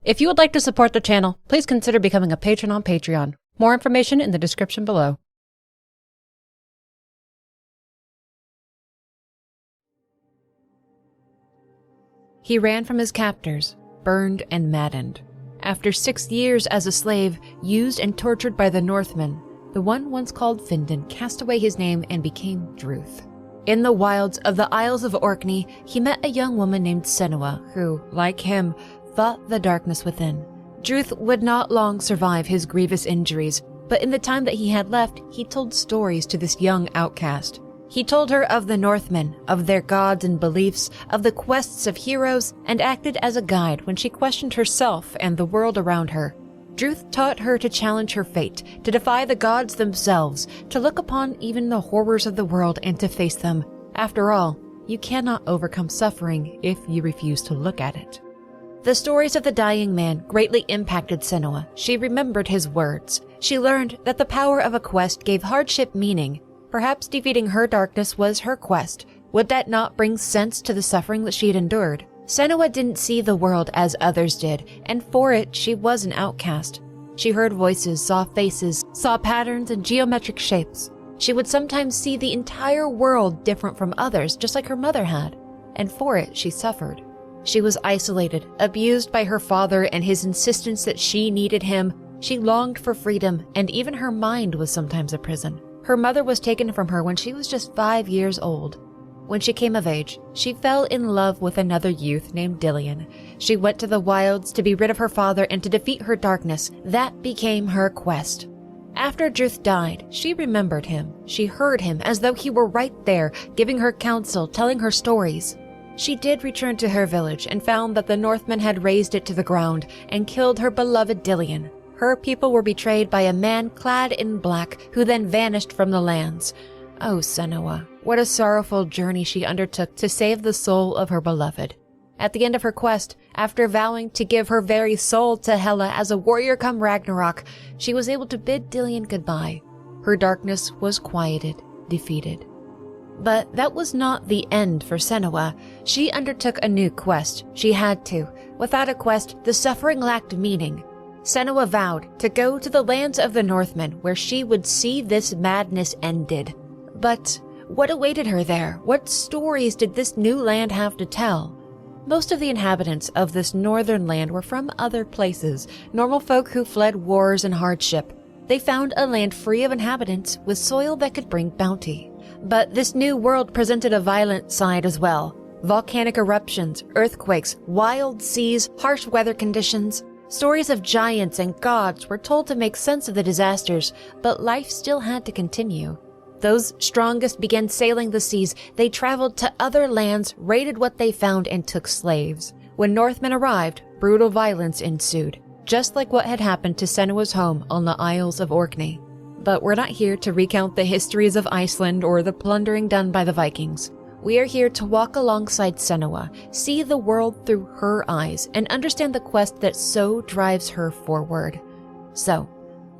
If you would like to support the channel, please consider becoming a patron on Patreon. More information in the description below. He ran from his captors, burned and maddened. After 6 years as a slave, used and tortured by the Northmen, the one once called Findan cast away his name and became Druth. In the wilds of the Isles of Orkney, he met a young woman named Senua, who, like him, fought the darkness within. Druth would not long survive his grievous injuries, but in the time that he had left, he told stories to this young outcast. He told her of the Northmen, of their gods and beliefs, of the quests of heroes, and acted as a guide when she questioned herself and the world around her. Druth taught her to challenge her fate, to defy the gods themselves, to look upon even the horrors of the world and to face them. After all, you cannot overcome suffering if you refuse to look at it. The stories of the dying man greatly impacted Senua. She remembered his words. She learned that the power of a quest gave hardship meaning. Perhaps defeating her darkness was her quest. Would that not bring sense to the suffering that she had endured? Senua didn't see the world as others did, and for it, she was an outcast. She heard voices, saw faces, saw patterns and geometric shapes. She would sometimes see the entire world different from others, just like her mother had, and for it, she suffered. She was isolated, abused by her father and his insistence that she needed him. She longed for freedom, and even her mind was sometimes a prison. Her mother was taken from her when she was just 5 years old. When she came of age, she fell in love with another youth named Dillion. She went to the wilds to be rid of her father and to defeat her darkness. That became her quest. After Druth died, she remembered him. She heard him as though he were right there, giving her counsel, telling her stories. She did return to her village and found that the Northmen had razed it to the ground and killed her beloved Dillion. Her people were betrayed by a man clad in black who then vanished from the lands. Oh, Senua, what a sorrowful journey she undertook to save the soul of her beloved. At the end of her quest, after vowing to give her very soul to Hela as a warrior come Ragnarok, she was able to bid Dillion goodbye. Her darkness was quieted, defeated. But that was not the end for Senua. She undertook a new quest. She had to. Without a quest, the suffering lacked meaning. Senua vowed to go to the lands of the Northmen, where she would see this madness ended. But what awaited her there? What stories did this new land have to tell? Most of the inhabitants of this northern land were from other places, normal folk who fled wars and hardship. They found a land free of inhabitants with soil that could bring bounty. But this new world presented a violent side as well. Volcanic eruptions, earthquakes, wild seas, harsh weather conditions. Stories of giants and gods were told to make sense of the disasters, but life still had to continue. Those strongest began sailing the seas. They traveled to other lands, raided what they found, and took slaves. When Northmen arrived, brutal violence ensued, just like what had happened to Senua's home on the Isles of Orkney. But we're not here to recount the histories of Iceland or the plundering done by the Vikings. We are here to walk alongside Senua, see the world through her eyes, and understand the quest that so drives her forward. So,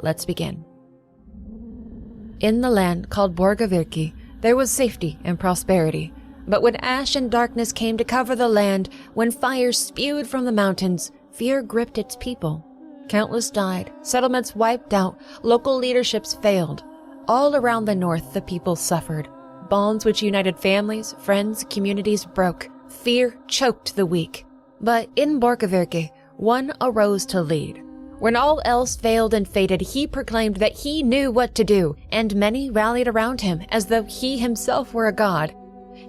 let's begin. In the land called Borgavirki, there was safety and prosperity. But when ash and darkness came to cover the land, when fire spewed from the mountains, fear gripped its people. Countless died, settlements wiped out, local leaderships failed. All around the north, the people suffered. Bonds which united families, friends, communities broke. Fear choked the weak. But in Borgavirki, one arose to lead. When all else failed and faded, he proclaimed that he knew what to do, and many rallied around him as though he himself were a god.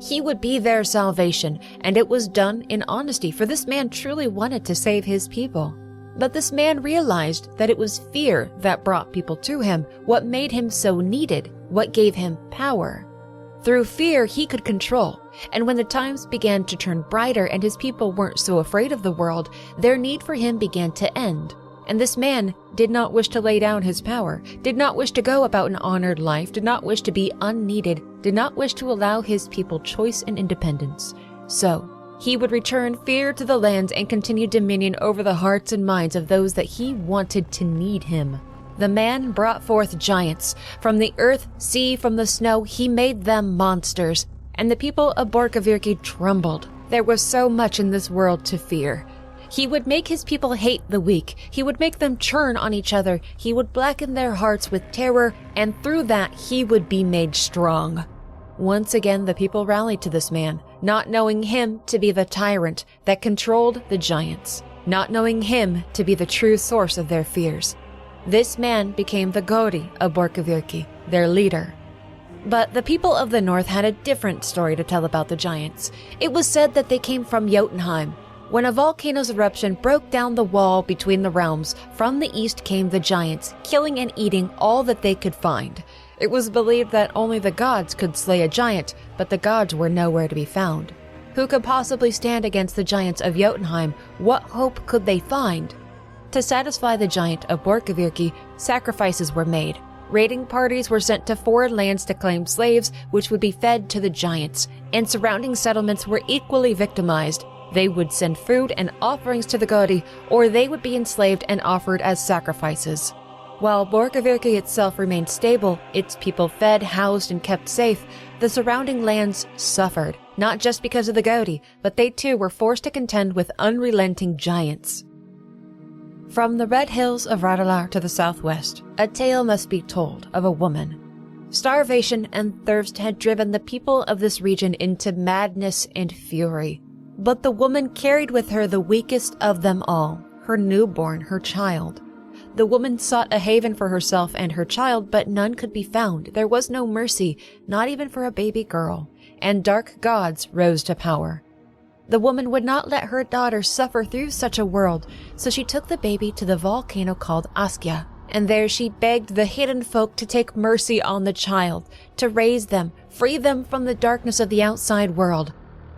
He would be their salvation, and it was done in honesty, for this man truly wanted to save his people. But this man realized that it was fear that brought people to him, what made him so needed, what gave him power. Through fear, he could control, and when the times began to turn brighter and his people weren't so afraid of the world, their need for him began to end. And this man did not wish to lay down his power, did not wish to go about an honored life, did not wish to be unneeded, did not wish to allow his people choice and independence. So, he would return fear to the lands and continue dominion over the hearts and minds of those that he wanted to need him. The man brought forth giants. From the earth, sea, from the snow, he made them monsters. And the people of Borgavirki trembled. There was so much in this world to fear. He would make his people hate the weak. He would make them turn on each other. He would blacken their hearts with terror, and through that he would be made strong. Once again, the people rallied to this man, not knowing him to be the tyrant that controlled the giants, not knowing him to be the true source of their fears. This man became the Gori of Borkavirki, their leader. But the people of the north had a different story to tell about the giants. It was said that they came from Jotunheim. When a volcano's eruption broke down the wall between the realms, from the east came the giants, killing and eating all that they could find. It was believed that only the gods could slay a giant, but the gods were nowhere to be found. Who could possibly stand against the giants of Jotunheim? What hope could they find? To satisfy the giant of Borkavirki, sacrifices were made. Raiding parties were sent to foreign lands to claim slaves, which would be fed to the giants, and surrounding settlements were equally victimized. They would send food and offerings to the Godi, or they would be enslaved and offered as sacrifices. While Borkavirki itself remained stable, its people fed, housed, and kept safe, the surrounding lands suffered, not just because of the Godi, but they too were forced to contend with unrelenting giants. From the red hills of Radalar to the southwest, a tale must be told of a woman. Starvation and thirst had driven the people of this region into madness and fury. But the woman carried with her the weakest of them all, her newborn, her child. The woman sought a haven for herself and her child, but none could be found. There was no mercy, not even for a baby girl, and dark gods rose to power. The woman would not let her daughter suffer through such a world, so she took the baby to the volcano called Askja, and there she begged the hidden folk to take mercy on the child, to raise them, free them from the darkness of the outside world.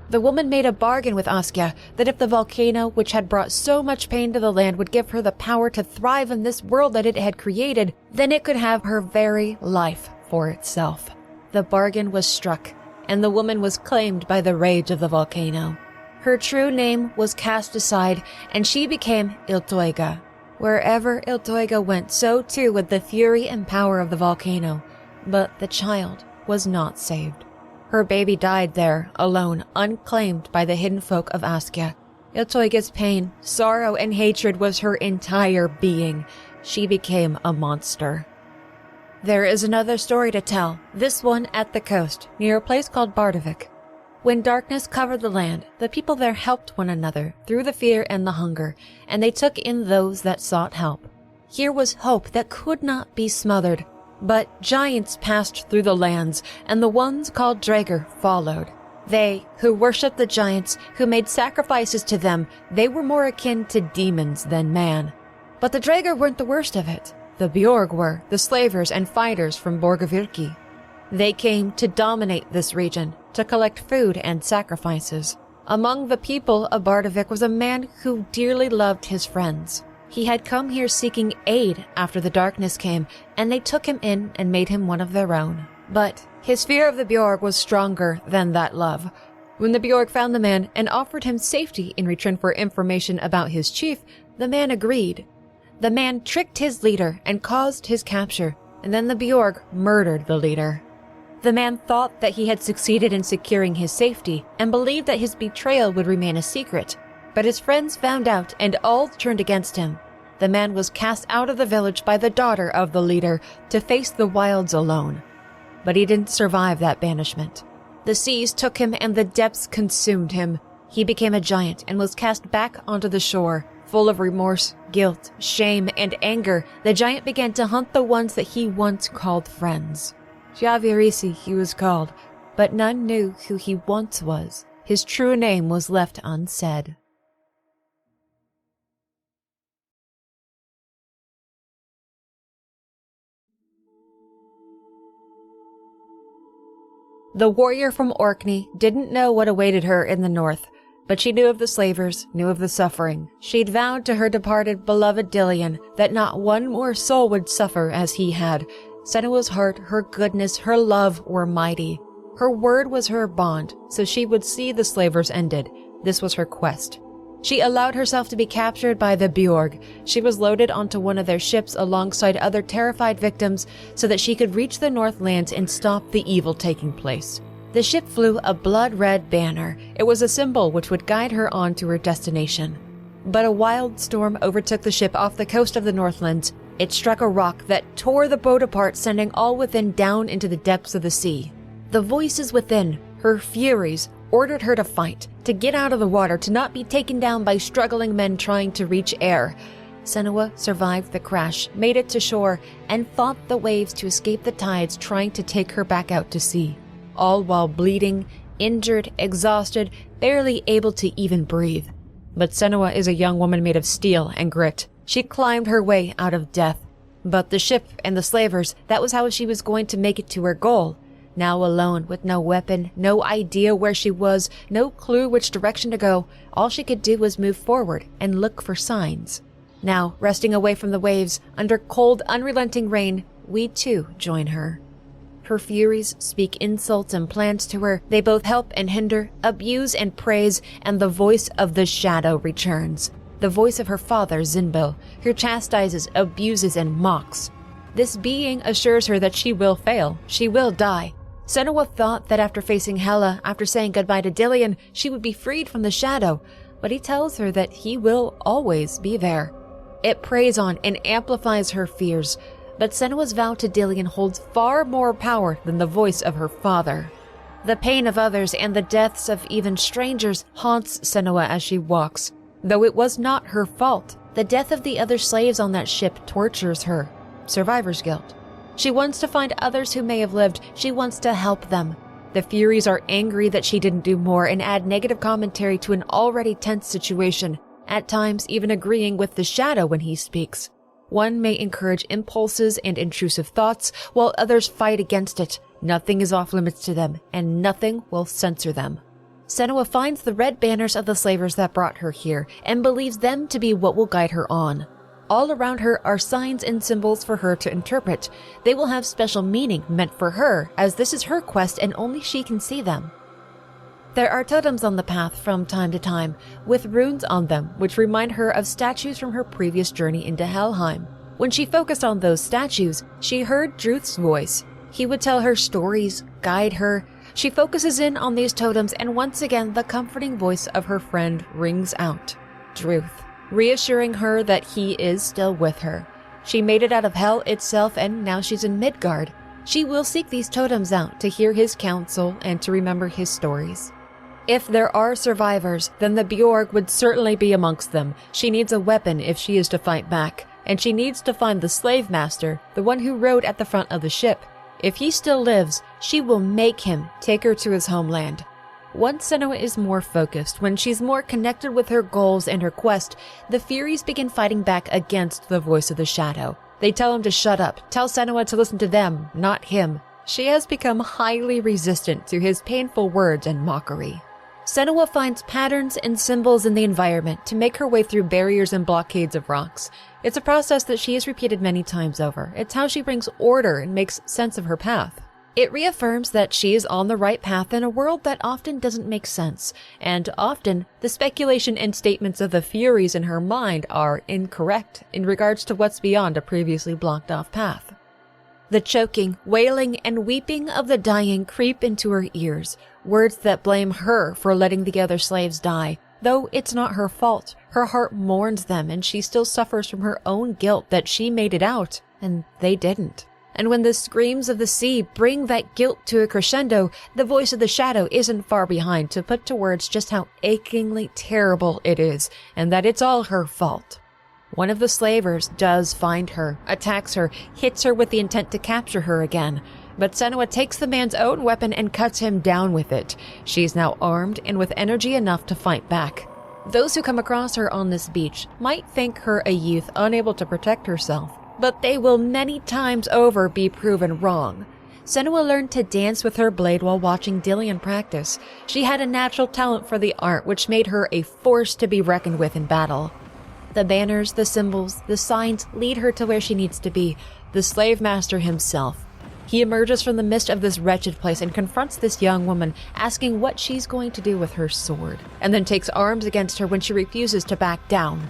The woman made a bargain with Askja that if the volcano, which had brought so much pain to the land, would give her the power to thrive in this world that it had created, then it could have her very life for itself. The bargain was struck, and the woman was claimed by the rage of the volcano. Her true name was cast aside, and she became Illtauga. Wherever Illtauga went, so too would the fury and power of the volcano. But the child was not saved. Her baby died there, alone, unclaimed by the hidden folk of Askja. Illtauga's pain, sorrow, and hatred was her entire being. She became a monster. There is another story to tell, this one at the coast, near a place called Bardavik. When darkness covered the land, the people there helped one another through the fear and the hunger, and they took in those that sought help. Here was hope that could not be smothered. But giants passed through the lands, and the ones called Draegr followed. They, who worshipped the giants, who made sacrifices to them, they were more akin to demons than man. But the Draegr weren't the worst of it. The Bjorg were, the slavers and fighters from Borkavirki. They came to dominate this region, to collect food and sacrifices. Among the people of Bardavik was a man who dearly loved his friends. He had come here seeking aid after the darkness came, and they took him in and made him one of their own. But his fear of the Bjorg was stronger than that love. When the Bjorg found the man and offered him safety in return for information about his chief, the man agreed. The man tricked his leader and caused his capture, and then the Bjorg murdered the leader. The man thought that he had succeeded in securing his safety and believed that his betrayal would remain a secret. But his friends found out and all turned against him. The man was cast out of the village by the daughter of the leader to face the wilds alone. But he didn't survive that banishment. The seas took him and the depths consumed him. He became a giant and was cast back onto the shore. Full of remorse, guilt, shame, and anger, the giant began to hunt the ones that he once called friends. Javirisi he was called, but none knew who he once was. His true name was left unsaid. The warrior from Orkney didn't know what awaited her in the north, but she knew of the slavers, knew of the suffering. She'd vowed to her departed beloved Dillion that not one more soul would suffer as he had. Senua's heart, her goodness, her love were mighty. Her word was her bond, so she would see the slavers ended. This was her quest. She allowed herself to be captured by the Bjorg. She was loaded onto one of their ships alongside other terrified victims so that she could reach the Northlands and stop the evil taking place. The ship flew a blood-red banner. It was a symbol which would guide her on to her destination. But a wild storm overtook the ship off the coast of the Northlands. It struck a rock that tore the boat apart, sending all within down into the depths of the sea. The voices within, her furies, ordered her to fight, to get out of the water, to not be taken down by struggling men trying to reach air. Senua survived the crash, made it to shore, and fought the waves to escape the tides trying to take her back out to sea, all while bleeding, injured, exhausted, barely able to even breathe. But Senua is a young woman made of steel and grit. She climbed her way out of death. But the ship and the slavers, that was how she was going to make it to her goal. Now alone, with no weapon, no idea where she was, no clue which direction to go, all she could do was move forward and look for signs. Now, resting away from the waves, under cold, unrelenting rain, we too join her. Her furies speak insults and plans to her. They both help and hinder, abuse and praise, and the voice of the shadow returns. The voice of her father, Zinbil, who chastises, abuses, and mocks. This being assures her that she will fail, she will die. Senua thought that after facing Hela, after saying goodbye to Dillion, she would be freed from the shadow, but he tells her that he will always be there. It preys on and amplifies her fears, but Senua's vow to Dillion holds far more power than the voice of her father. The pain of others and the deaths of even strangers haunts Senua as she walks. Though it was not her fault, the death of the other slaves on that ship tortures her. Survivor's guilt. She wants to find others who may have lived. She wants to help them. The Furies are angry that she didn't do more and add negative commentary to an already tense situation, at times even agreeing with the shadow when he speaks. One may encourage impulses and intrusive thoughts, while others fight against it. Nothing is off limits to them, and nothing will censor them. Senua finds the red banners of the slavers that brought her here, and believes them to be what will guide her on. All around her are signs and symbols for her to interpret. They will have special meaning meant for her, as this is her quest and only she can see them. There are totems on the path from time to time, with runes on them which remind her of statues from her previous journey into Helheim. When she focused on those statues, she heard Druth's voice. He would tell her stories, guide her. She focuses in on these totems, and once again the comforting voice of her friend rings out. Druth, reassuring her that he is still with her. She made it out of hell itself, and now she's in Midgard. She will seek these totems out to hear his counsel and to remember his stories. If there are survivors, then the Bjorg would certainly be amongst them. She needs a weapon if she is to fight back, and she needs to find the slave master, the one who rode at the front of the ship. If he still lives, she will make him take her to his homeland. Once Senua is more focused, when she's more connected with her goals and her quest, the Furies begin fighting back against the voice of the shadow. They tell him to shut up, tell Senua to listen to them, not him. She has become highly resistant to his painful words and mockery. Senua finds patterns and symbols in the environment to make her way through barriers and blockades of rocks. It's a process that she has repeated many times over. It's how she brings order and makes sense of her path. It reaffirms that she is on the right path in a world that often doesn't make sense, and often the speculation and statements of the Furies in her mind are incorrect in regards to what's beyond a previously blocked off path. The choking, wailing, and weeping of the dying creep into her ears, words that blame her for letting the other slaves die. Though it's not her fault, her heart mourns them and she still suffers from her own guilt that she made it out, and they didn't. And when the screams of the sea bring that guilt to a crescendo, the voice of the shadow isn't far behind to put to words just how achingly terrible it is, and that it's all her fault. One of the slavers does find her, attacks her, hits her with the intent to capture her again. But Senua takes the man's own weapon and cuts him down with it. She's now armed and with energy enough to fight back. Those who come across her on this beach might think her a youth unable to protect herself, but they will many times over be proven wrong. Senua learned to dance with her blade while watching Dillion practice. She had a natural talent for the art, which made her a force to be reckoned with in battle. The banners, the symbols, the signs lead her to where she needs to be, the slave master himself. He emerges from the mist of this wretched place and confronts this young woman, asking what she's going to do with her sword, and then takes arms against her when she refuses to back down.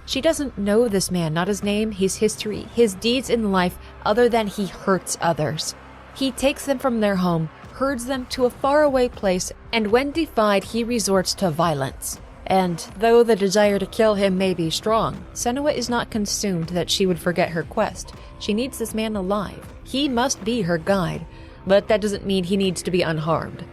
She doesn't know this man, not his name, his history, his deeds in life, other than he hurts others. He takes them from their home, herds them to a faraway place, and when defied, he resorts to violence. And though the desire to kill him may be strong, Senua is not consumed that she would forget her quest. She needs this man alive. He must be her guide, but that doesn't mean he needs to be unharmed.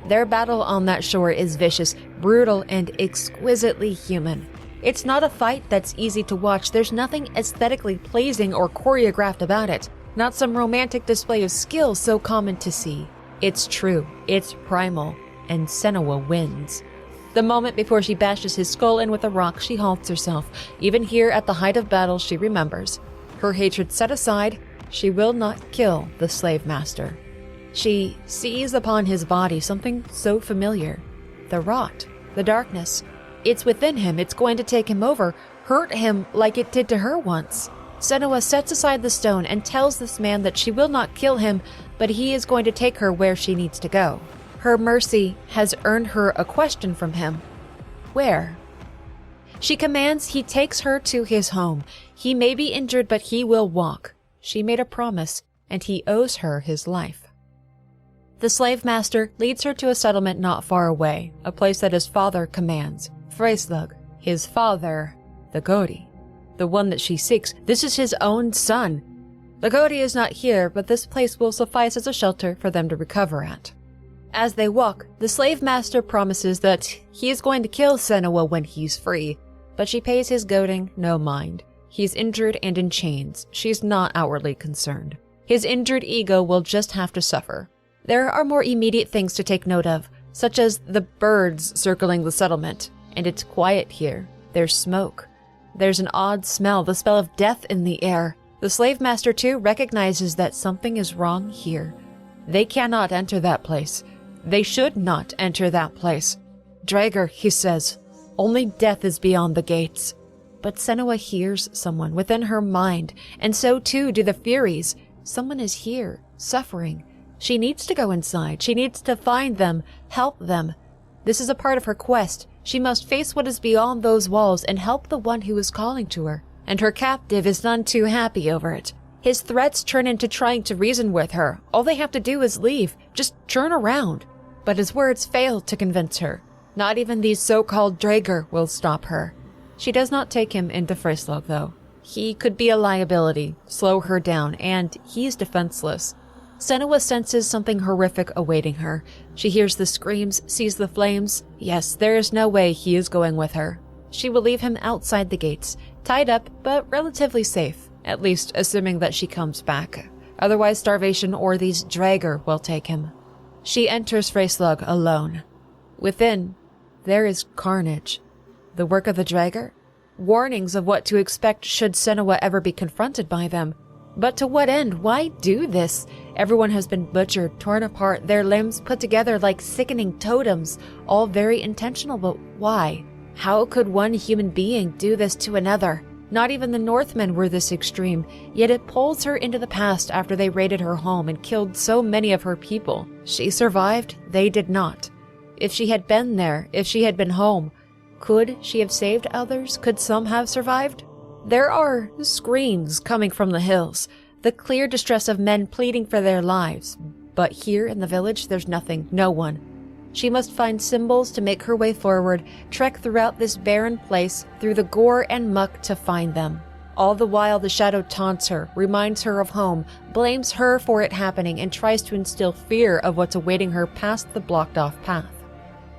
Their battle on that shore is vicious, brutal, and exquisitely human. It's not a fight that's easy to watch. There's nothing aesthetically pleasing or choreographed about it. Not some romantic display of skill so common to see. It's true, it's primal, and Senua wins. The moment before she bashes his skull in with a rock, she halts herself. Even here at the height of battle, she remembers. Her hatred set aside, she will not kill the slave master. She sees upon his body something so familiar. The rot, the darkness. It's within him, it's going to take him over, hurt him like it did to her once. Senua sets aside the stone and tells this man that she will not kill him, but he is going to take her where she needs to go. Her mercy has earned her a question from him. Where? She commands he takes her to his home. He may be injured, but he will walk. She made a promise, and he owes her his life. The slave master leads her to a settlement not far away, a place that his father commands. Freslug, his father, the Godi, the one that she seeks. This is his own son. The Godi is not here, but this place will suffice as a shelter for them to recover at. As they walk, the slave master promises that he is going to kill Senua when he's free, but she pays his goading no mind. He's injured and in chains. She's not outwardly concerned. His injured ego will just have to suffer. There are more immediate things to take note of, such as the birds circling the settlement. And it's quiet here. There's smoke. There's an odd smell, the smell of death in the air. The slave master, too, recognizes that something is wrong here. They cannot enter that place. They should not enter that place. Drager, he says, only death is beyond the gates. But Senua hears someone within her mind, and so too do the Furies. Someone is here, suffering. She needs to go inside. She needs to find them, help them. This is a part of her quest. She must face what is beyond those walls and help the one who is calling to her. And her captive is none too happy over it. His threats turn into trying to reason with her. All they have to do is leave. Just turn around. But his words fail to convince her. Not even these so-called Drager will stop her. She does not take him into Freslug, though. He could be a liability, slow her down, and he's defenseless. Senua senses something horrific awaiting her. She hears the screams, sees the flames. Yes, there is no way he is going with her. She will leave him outside the gates, tied up but relatively safe, at least assuming that she comes back. Otherwise, starvation or these Drager will take him. She enters Freslug alone. Within, there is carnage. The work of the Drager? Warnings of what to expect should Senua ever be confronted by them. But to what end? Why do this? Everyone has been butchered, torn apart, their limbs put together like sickening totems, all very intentional, but why? How could one human being do this to another? Not even the Northmen were this extreme, yet it pulls her into the past after they raided her home and killed so many of her people. She survived, they did not. If she had been there, if she had been home, could she have saved others? Could some have survived? There are screams coming from the hills, the clear distress of men pleading for their lives. But here in the village, there's nothing, no one. She must find symbols to make her way forward, trek throughout this barren place, through the gore and muck to find them. All the while the shadow taunts her, reminds her of home, blames her for it happening, and tries to instill fear of what's awaiting her past the blocked-off path.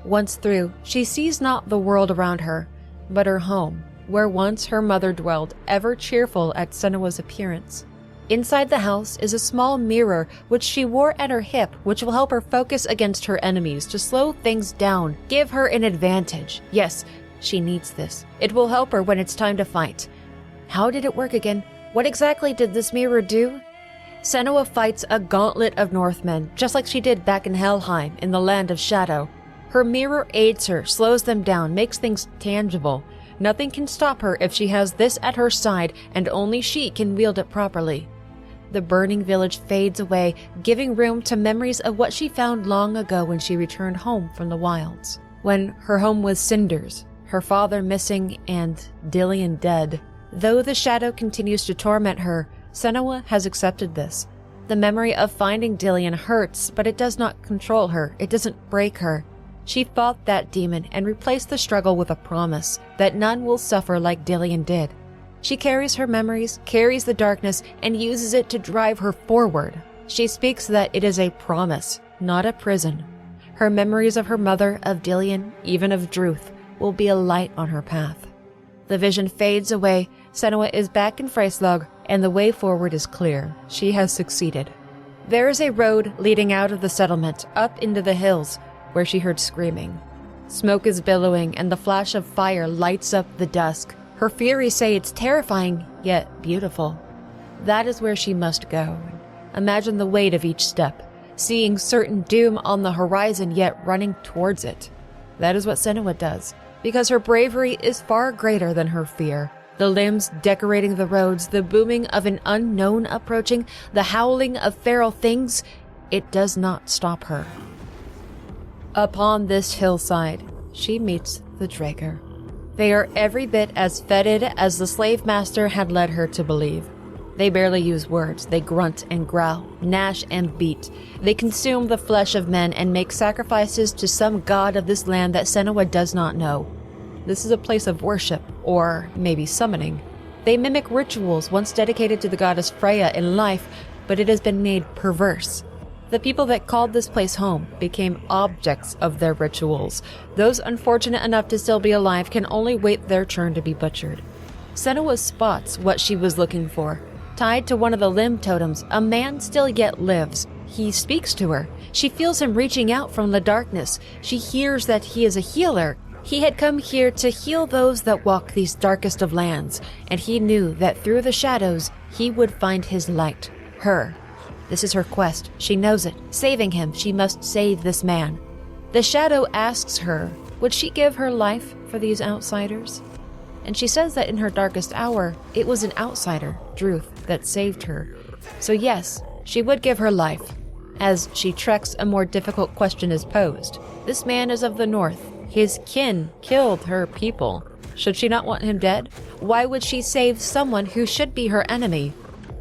Once through, she sees not the world around her, but her home, where once her mother dwelled, ever cheerful at Senua's appearance. Inside the house is a small mirror which she wore at her hip, which will help her focus against her enemies to slow things down, give her an advantage. Yes, she needs this. It will help her when it's time to fight. How did it work again? What exactly did this mirror do? Senua fights a gauntlet of Northmen, just like she did back in Helheim, in the Land of Shadow. Her mirror aids her, slows them down, makes things tangible. Nothing can stop her if she has this at her side, and only she can wield it properly. The burning village fades away, giving room to memories of what she found long ago when she returned home from the wilds. When her home was cinders, her father missing, and Dillion dead. Though the shadow continues to torment her, Senua has accepted this. The memory of finding Dillion hurts, but it does not control her, it doesn't break her. She fought that demon and replaced the struggle with a promise that none will suffer like Dillion did. She carries her memories, carries the darkness, and uses it to drive her forward. She speaks that it is a promise, not a prison. Her memories of her mother, of Dillion, even of Druth, will be a light on her path. The vision fades away, Senua is back in Freyslag, and the way forward is clear. She has succeeded. There is a road leading out of the settlement, up into the hills, where she heard screaming. Smoke is billowing, and the flash of fire lights up the dusk. Her Furies say it's terrifying, yet beautiful. That is where she must go. Imagine the weight of each step, seeing certain doom on the horizon, yet running towards it. That is what Senua does, because her bravery is far greater than her fear. The limbs decorating the roads, the booming of an unknown approaching, the howling of feral things, it does not stop her. Upon this hillside, she meets the Draegr. They are every bit as fetid as the slave master had led her to believe. They barely use words. They grunt and growl, gnash and beat. They consume the flesh of men and make sacrifices to some god of this land that Senua does not know. This is a place of worship, or maybe summoning. They mimic rituals once dedicated to the goddess Freya in life, but it has been made perverse. The people that called this place home became objects of their rituals. Those unfortunate enough to still be alive can only wait their turn to be butchered. Senua spots what she was looking for. Tied to one of the limb totems, a man still yet lives. He speaks to her. She feels him reaching out from the darkness. She hears that he is a healer. He had come here to heal those that walk these darkest of lands, and he knew that through the shadows he would find his light, her. This is her quest. She knows it. Saving him, she must save this man. The shadow asks her, would she give her life for these outsiders? And she says that in her darkest hour, it was an outsider, Druth, that saved her. So yes, she would give her life. As she treks, a more difficult question is posed. This man is of the north. His kin killed her people. Should she not want him dead? Why would she save someone who should be her enemy?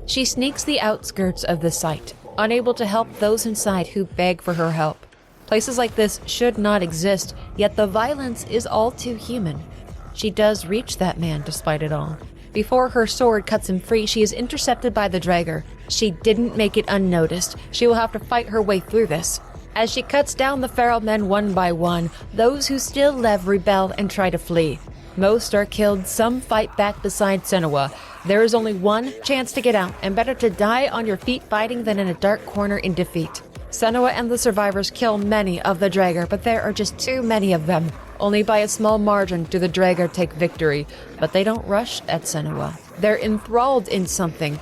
She sneaks the outskirts of the site, unable to help those inside who beg for her help. Places like this should not exist, yet the violence is all too human. She does reach that man despite it all. Before her sword cuts him free, she is intercepted by the Draegr. She didn't make it unnoticed. She will have to fight her way through this. As she cuts down the feral men one by one, those who still live rebel and try to flee. Most are killed, some fight back beside Senua. There is only one chance to get out, and better to die on your feet fighting than in a dark corner in defeat. Senua and the survivors kill many of the Draegr, but there are just too many of them. Only by a small margin do the Draegr take victory, but they don't rush at Senua. They're enthralled in something.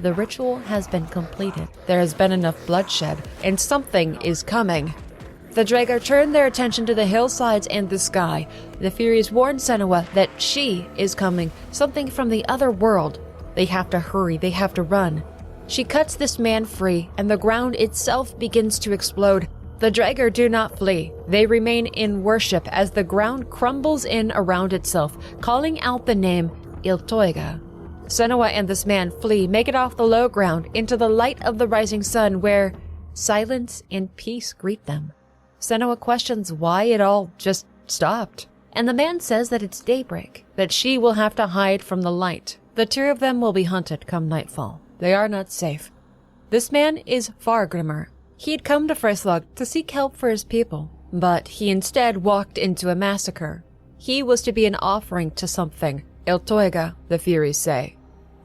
The ritual has been completed. There has been enough bloodshed, and something is coming. The Draegr turn their attention to the hillsides and the sky. The Furies warn Senua that she is coming, something from the other world. They have to hurry, they have to run. She cuts this man free, and the ground itself begins to explode. The Draegr do not flee. They remain in worship as the ground crumbles in around itself, calling out the name Illtauga. Senua and this man flee, make it off the low ground, into the light of the rising sun, where silence and peace greet them. Senua questions why it all just stopped. And the man says that it's daybreak, that she will have to hide from the light. The two of them will be hunted come nightfall. They are not safe. This man is Fargrimr. He had come to Freyslag to seek help for his people, but he instead walked into a massacre. He was to be an offering to something, Illtauga, the Furies say.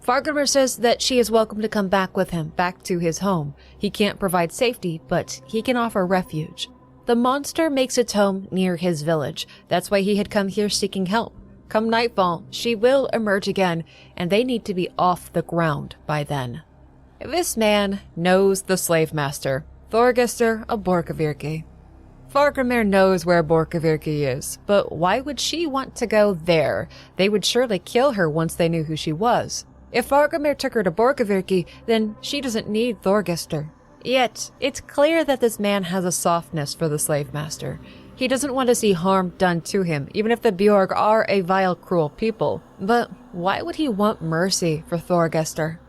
Fargrimr says that she is welcome to come back with him, back to his home. He can't provide safety, but he can offer refuge. The monster makes its home near his village. That's why he had come here seeking help. Come nightfall, she will emerge again, and they need to be off the ground by then. This man knows the slave master, Thorgestr of Borkavirki. Fargrimr knows where Borkavirki is, but why would she want to go there? They would surely kill her once they knew who she was. If Fargrimr took her to Borkavirki, then she doesn't need Thorgestr. Yet, it's clear that this man has a softness for the slave master. He doesn't want to see harm done to him, even if the Bjorg are a vile, cruel people. But why would he want mercy for Thorgestr?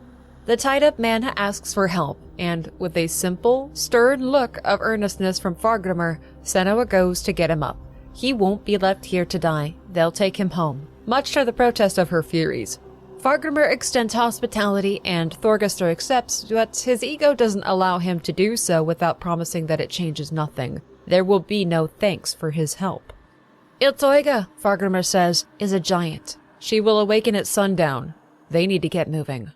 The tied-up man asks for help, and with a simple, stern look of earnestness from Fargrimr, Senua goes to get him up. He won't be left here to die. They'll take him home, much to the protest of her Furies. Fargrimr extends hospitality and Thorgestr accepts, but his ego doesn't allow him to do so without promising that it changes nothing. There will be no thanks for his help. Illtauga, Fargrimr says, is a giant. She will awaken at sundown. They need to get moving.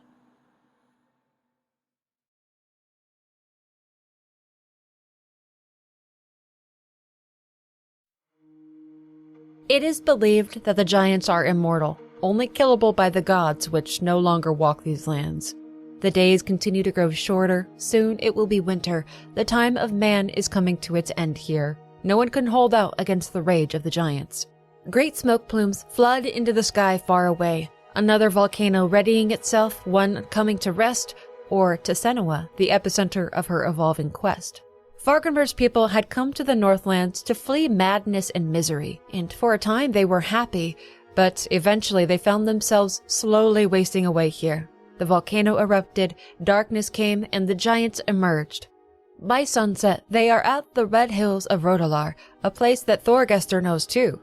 It is believed that the giants are immortal, only killable by the gods which no longer walk these lands. The days continue to grow shorter. Soon it will be winter. The time of man is coming to its end here. No one can hold out against the rage of the giants. Great smoke plumes flood into the sky far away. Another volcano readying itself, one coming to rest, or to Senua, the epicenter of her evolving quest. Fargrimr's people had come to the Northlands to flee madness and misery, and for a time they were happy, but eventually they found themselves slowly wasting away here. The volcano erupted, darkness came, and the giants emerged. By sunset, they are at the Red Hills of Rodalar, a place that Thorgestr knows too.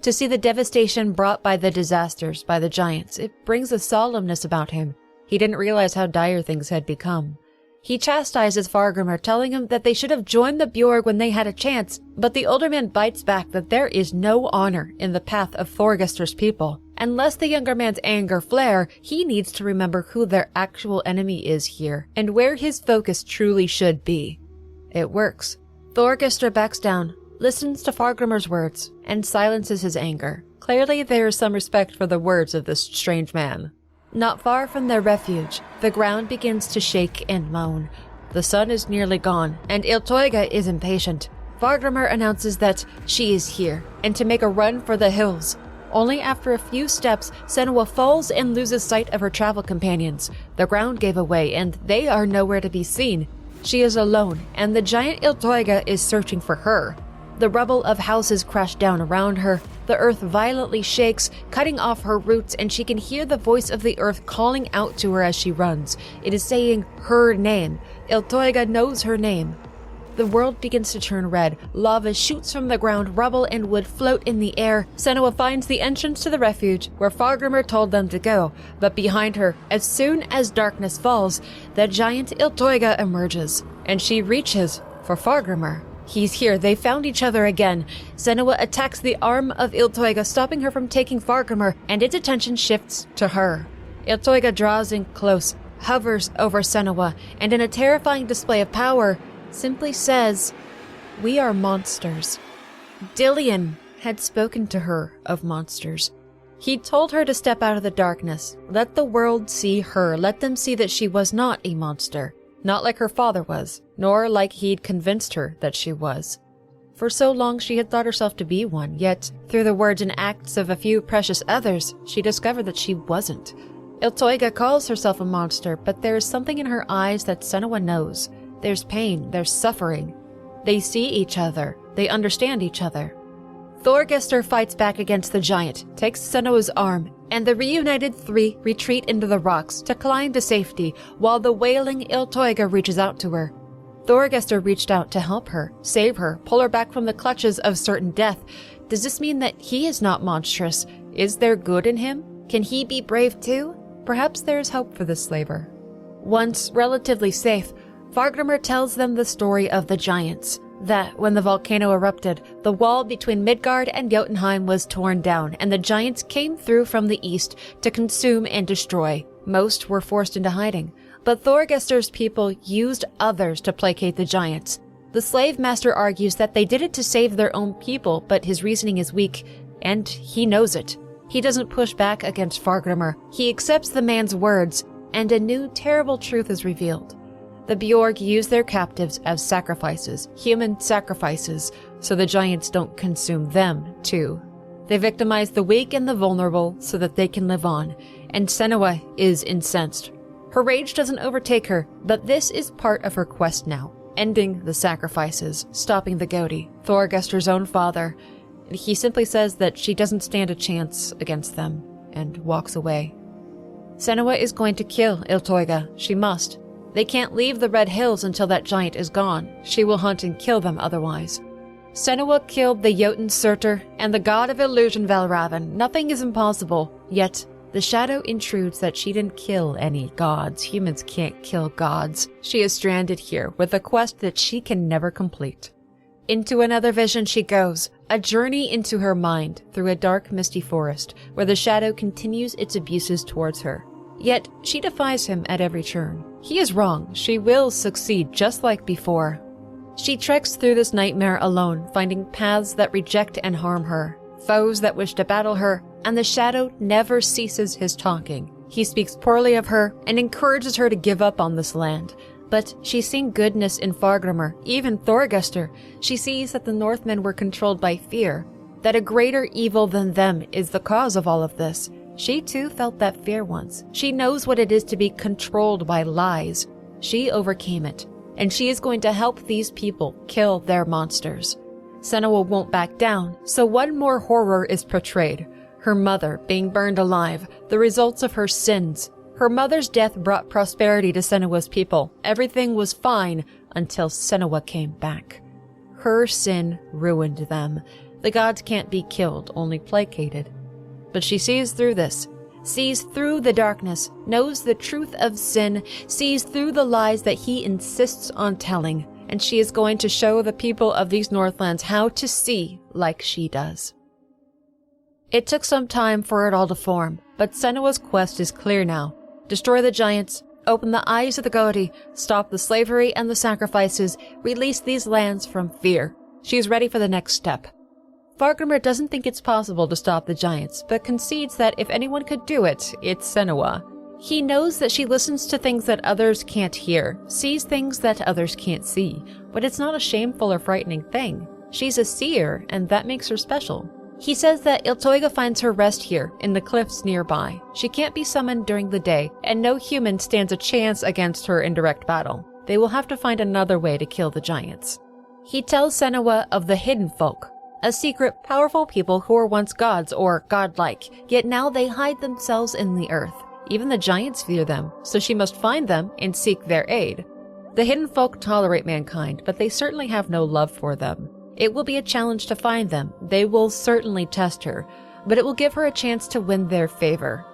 To see the devastation brought by the disasters by the giants, it brings a solemnness about him. He didn't realize how dire things had become. He chastises Fargrimr, telling him that they should have joined the Bjorg when they had a chance, but the older man bites back that there is no honor in the path of Thorgestr's people. Unless the younger man's anger flare, he needs to remember who their actual enemy is here, and where his focus truly should be. It works. Thorgestr backs down, listens to Fargrimr's words, and silences his anger. Clearly there is some respect for the words of this strange man. Not far from their refuge, the ground begins to shake and moan. The sun is nearly gone, and Illtauga is impatient. Fargrimr announces that she is here, and to make a run for the hills. Only after a few steps, Senua falls and loses sight of her travel companions. The ground gave away, and they are nowhere to be seen. She is alone, and the giant Illtauga is searching for her. The rubble of houses crash down around her. The earth violently shakes, cutting off her roots, and she can hear the voice of the earth calling out to her as she runs. It is saying her name. Illtauga knows her name. The world begins to turn red. Lava shoots from the ground, rubble and wood float in the air. Senua finds the entrance to the refuge where Fargrimr told them to go, but behind her, as soon as darkness falls, the giant Illtauga emerges, and she reaches for Fargrimr. He's here. They found each other again. Senua attacks the arm of Illtauga, stopping her from taking Fargrimr, and its attention shifts to her. Illtauga draws in close, hovers over Senua, and in a terrifying display of power, simply says, "We are monsters." Dillion had spoken to her of monsters. He told her to step out of the darkness. Let the world see her. Let them see that she was not a monster. Not like her father was, nor like he'd convinced her that she was. For so long she had thought herself to be one, yet through the words and acts of a few precious others, she discovered that she wasn't. Illtauga calls herself a monster, but there is something in her eyes that Senua knows. There's pain, there's suffering. They see each other, they understand each other. Thorgestr fights back against the giant, takes Senua's arm, and the reunited three retreat into the rocks to climb to safety while the wailing Illtauga reaches out to her. Thorgestr reached out to help her, save her, pull her back from the clutches of certain death. Does this mean that he is not monstrous? Is there good in him? Can he be brave too? Perhaps there is hope for this slaver. Once relatively safe, Fargrimr tells them the story of the giants. That when the volcano erupted, the wall between Midgard and Jotunheim was torn down, and the giants came through from the east to consume and destroy. Most were forced into hiding, but Thorgestr's people used others to placate the giants. The slave master argues that they did it to save their own people, but his reasoning is weak, and he knows it. He doesn't push back against Fargrimr. He accepts the man's words, and a new terrible truth is revealed. The Bjorg use their captives as sacrifices, human sacrifices, so the giants don't consume them, too. They victimize the weak and the vulnerable so that they can live on, and Senua is incensed. Her rage doesn't overtake her, but this is part of her quest now, ending the sacrifices, stopping the Godi, Thorgestr's own father. He simply says that she doesn't stand a chance against them, and walks away. Senua is going to kill Illtauga. She must. They can't leave the Red Hills until that giant is gone. She will hunt and kill them otherwise. Senua killed the Jotun Surtur and the god of illusion Valravan. Nothing is impossible. Yet, the shadow intrudes that she didn't kill any gods. Humans can't kill gods. She is stranded here with a quest that she can never complete. Into another vision she goes, a journey into her mind through a dark, misty forest where the shadow continues its abuses towards her. Yet, she defies him at every turn. He is wrong. She will succeed just like before. She treks through this nightmare alone, finding paths that reject and harm her, foes that wish to battle her, and the shadow never ceases his talking. He speaks poorly of her and encourages her to give up on this land. But she's seen goodness in Fargrimr, even Thorgestr. She sees that the Northmen were controlled by fear, that a greater evil than them is the cause of all of this. She too felt that fear once. She knows what it is to be controlled by lies. She overcame it, and she is going to help these people kill their monsters. Senua won't back down, so one more horror is portrayed. Her mother being burned alive, the results of her sins. Her mother's death brought prosperity to Senua's people. Everything was fine until Senua came back. Her sin ruined them. The gods can't be killed, only placated. But she sees through this, sees through the darkness, knows the truth of sin, sees through the lies that he insists on telling, and she is going to show the people of these Northlands how to see like she does. It took some time for it all to form, but Senua's quest is clear now. Destroy the giants, open the eyes of the Godi, stop the slavery and the sacrifices, release these lands from fear. She's ready for the next step. Fargrimr doesn't think it's possible to stop the giants, but concedes that if anyone could do it, it's Senua. He knows that she listens to things that others can't hear, sees things that others can't see, but it's not a shameful or frightening thing. She's a seer, and that makes her special. He says that Illtauga finds her rest here, in the cliffs nearby. She can't be summoned during the day, and no human stands a chance against her in direct battle. They will have to find another way to kill the giants. He tells Senua of the Hidden Folk, a secret, powerful people who were once gods or godlike, yet now they hide themselves in the earth. Even the giants fear them, so she must find them and seek their aid. The Hidden Folk tolerate mankind, but they certainly have no love for them. It will be a challenge to find them. They will certainly test her, but it will give her a chance to win their favor.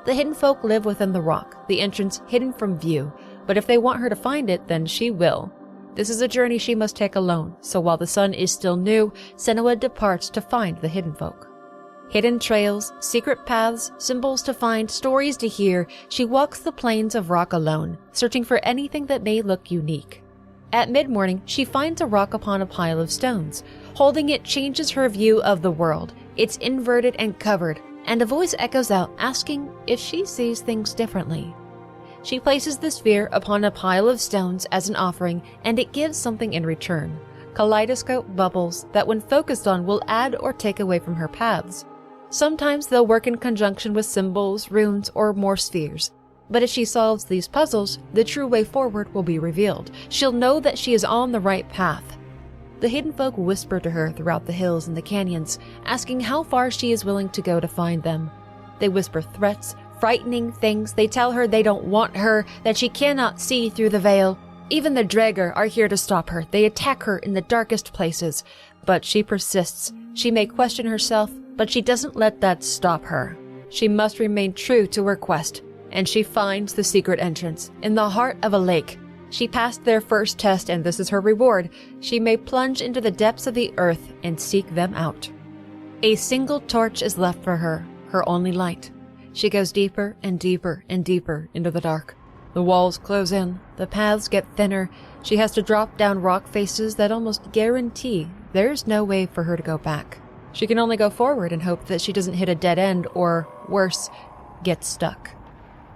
The Hidden Folk live within the rock, the entrance hidden from view, but if they want her to find it, then she will. This is a journey she must take alone, so while the sun is still new, Senua departs to find the Hidden Folk. Hidden trails, secret paths, symbols to find, stories to hear, she walks the plains of rock alone, searching for anything that may look unique. At mid-morning, she finds a rock upon a pile of stones. Holding it changes her view of the world. It's inverted and covered, and a voice echoes out asking if she sees things differently. She places the sphere upon a pile of stones as an offering, and it gives something in return. Kaleidoscope bubbles that when focused on will add or take away from her paths. Sometimes they'll work in conjunction with symbols, runes, or more spheres. But if she solves these puzzles, the true way forward will be revealed. She'll know that she is on the right path. The Hidden Folk whisper to her throughout the hills and the canyons, asking how far she is willing to go to find them. They whisper threats, frightening things. They tell her they don't want her, that she cannot see through the veil. Even the Draegr are here to stop her. They attack her in the darkest places. But she persists. She may question herself, but she doesn't let that stop her. She must remain true to her quest. And she finds the secret entrance in the heart of a lake. She passed their first test, and this is her reward. She may plunge into the depths of the earth and seek them out. A single torch is left for her, her only light. She goes deeper and deeper and deeper into the dark. The walls close in, the paths get thinner. She has to drop down rock faces that almost guarantee there's no way for her to go back. She can only go forward and hope that she doesn't hit a dead end or, worse, get stuck.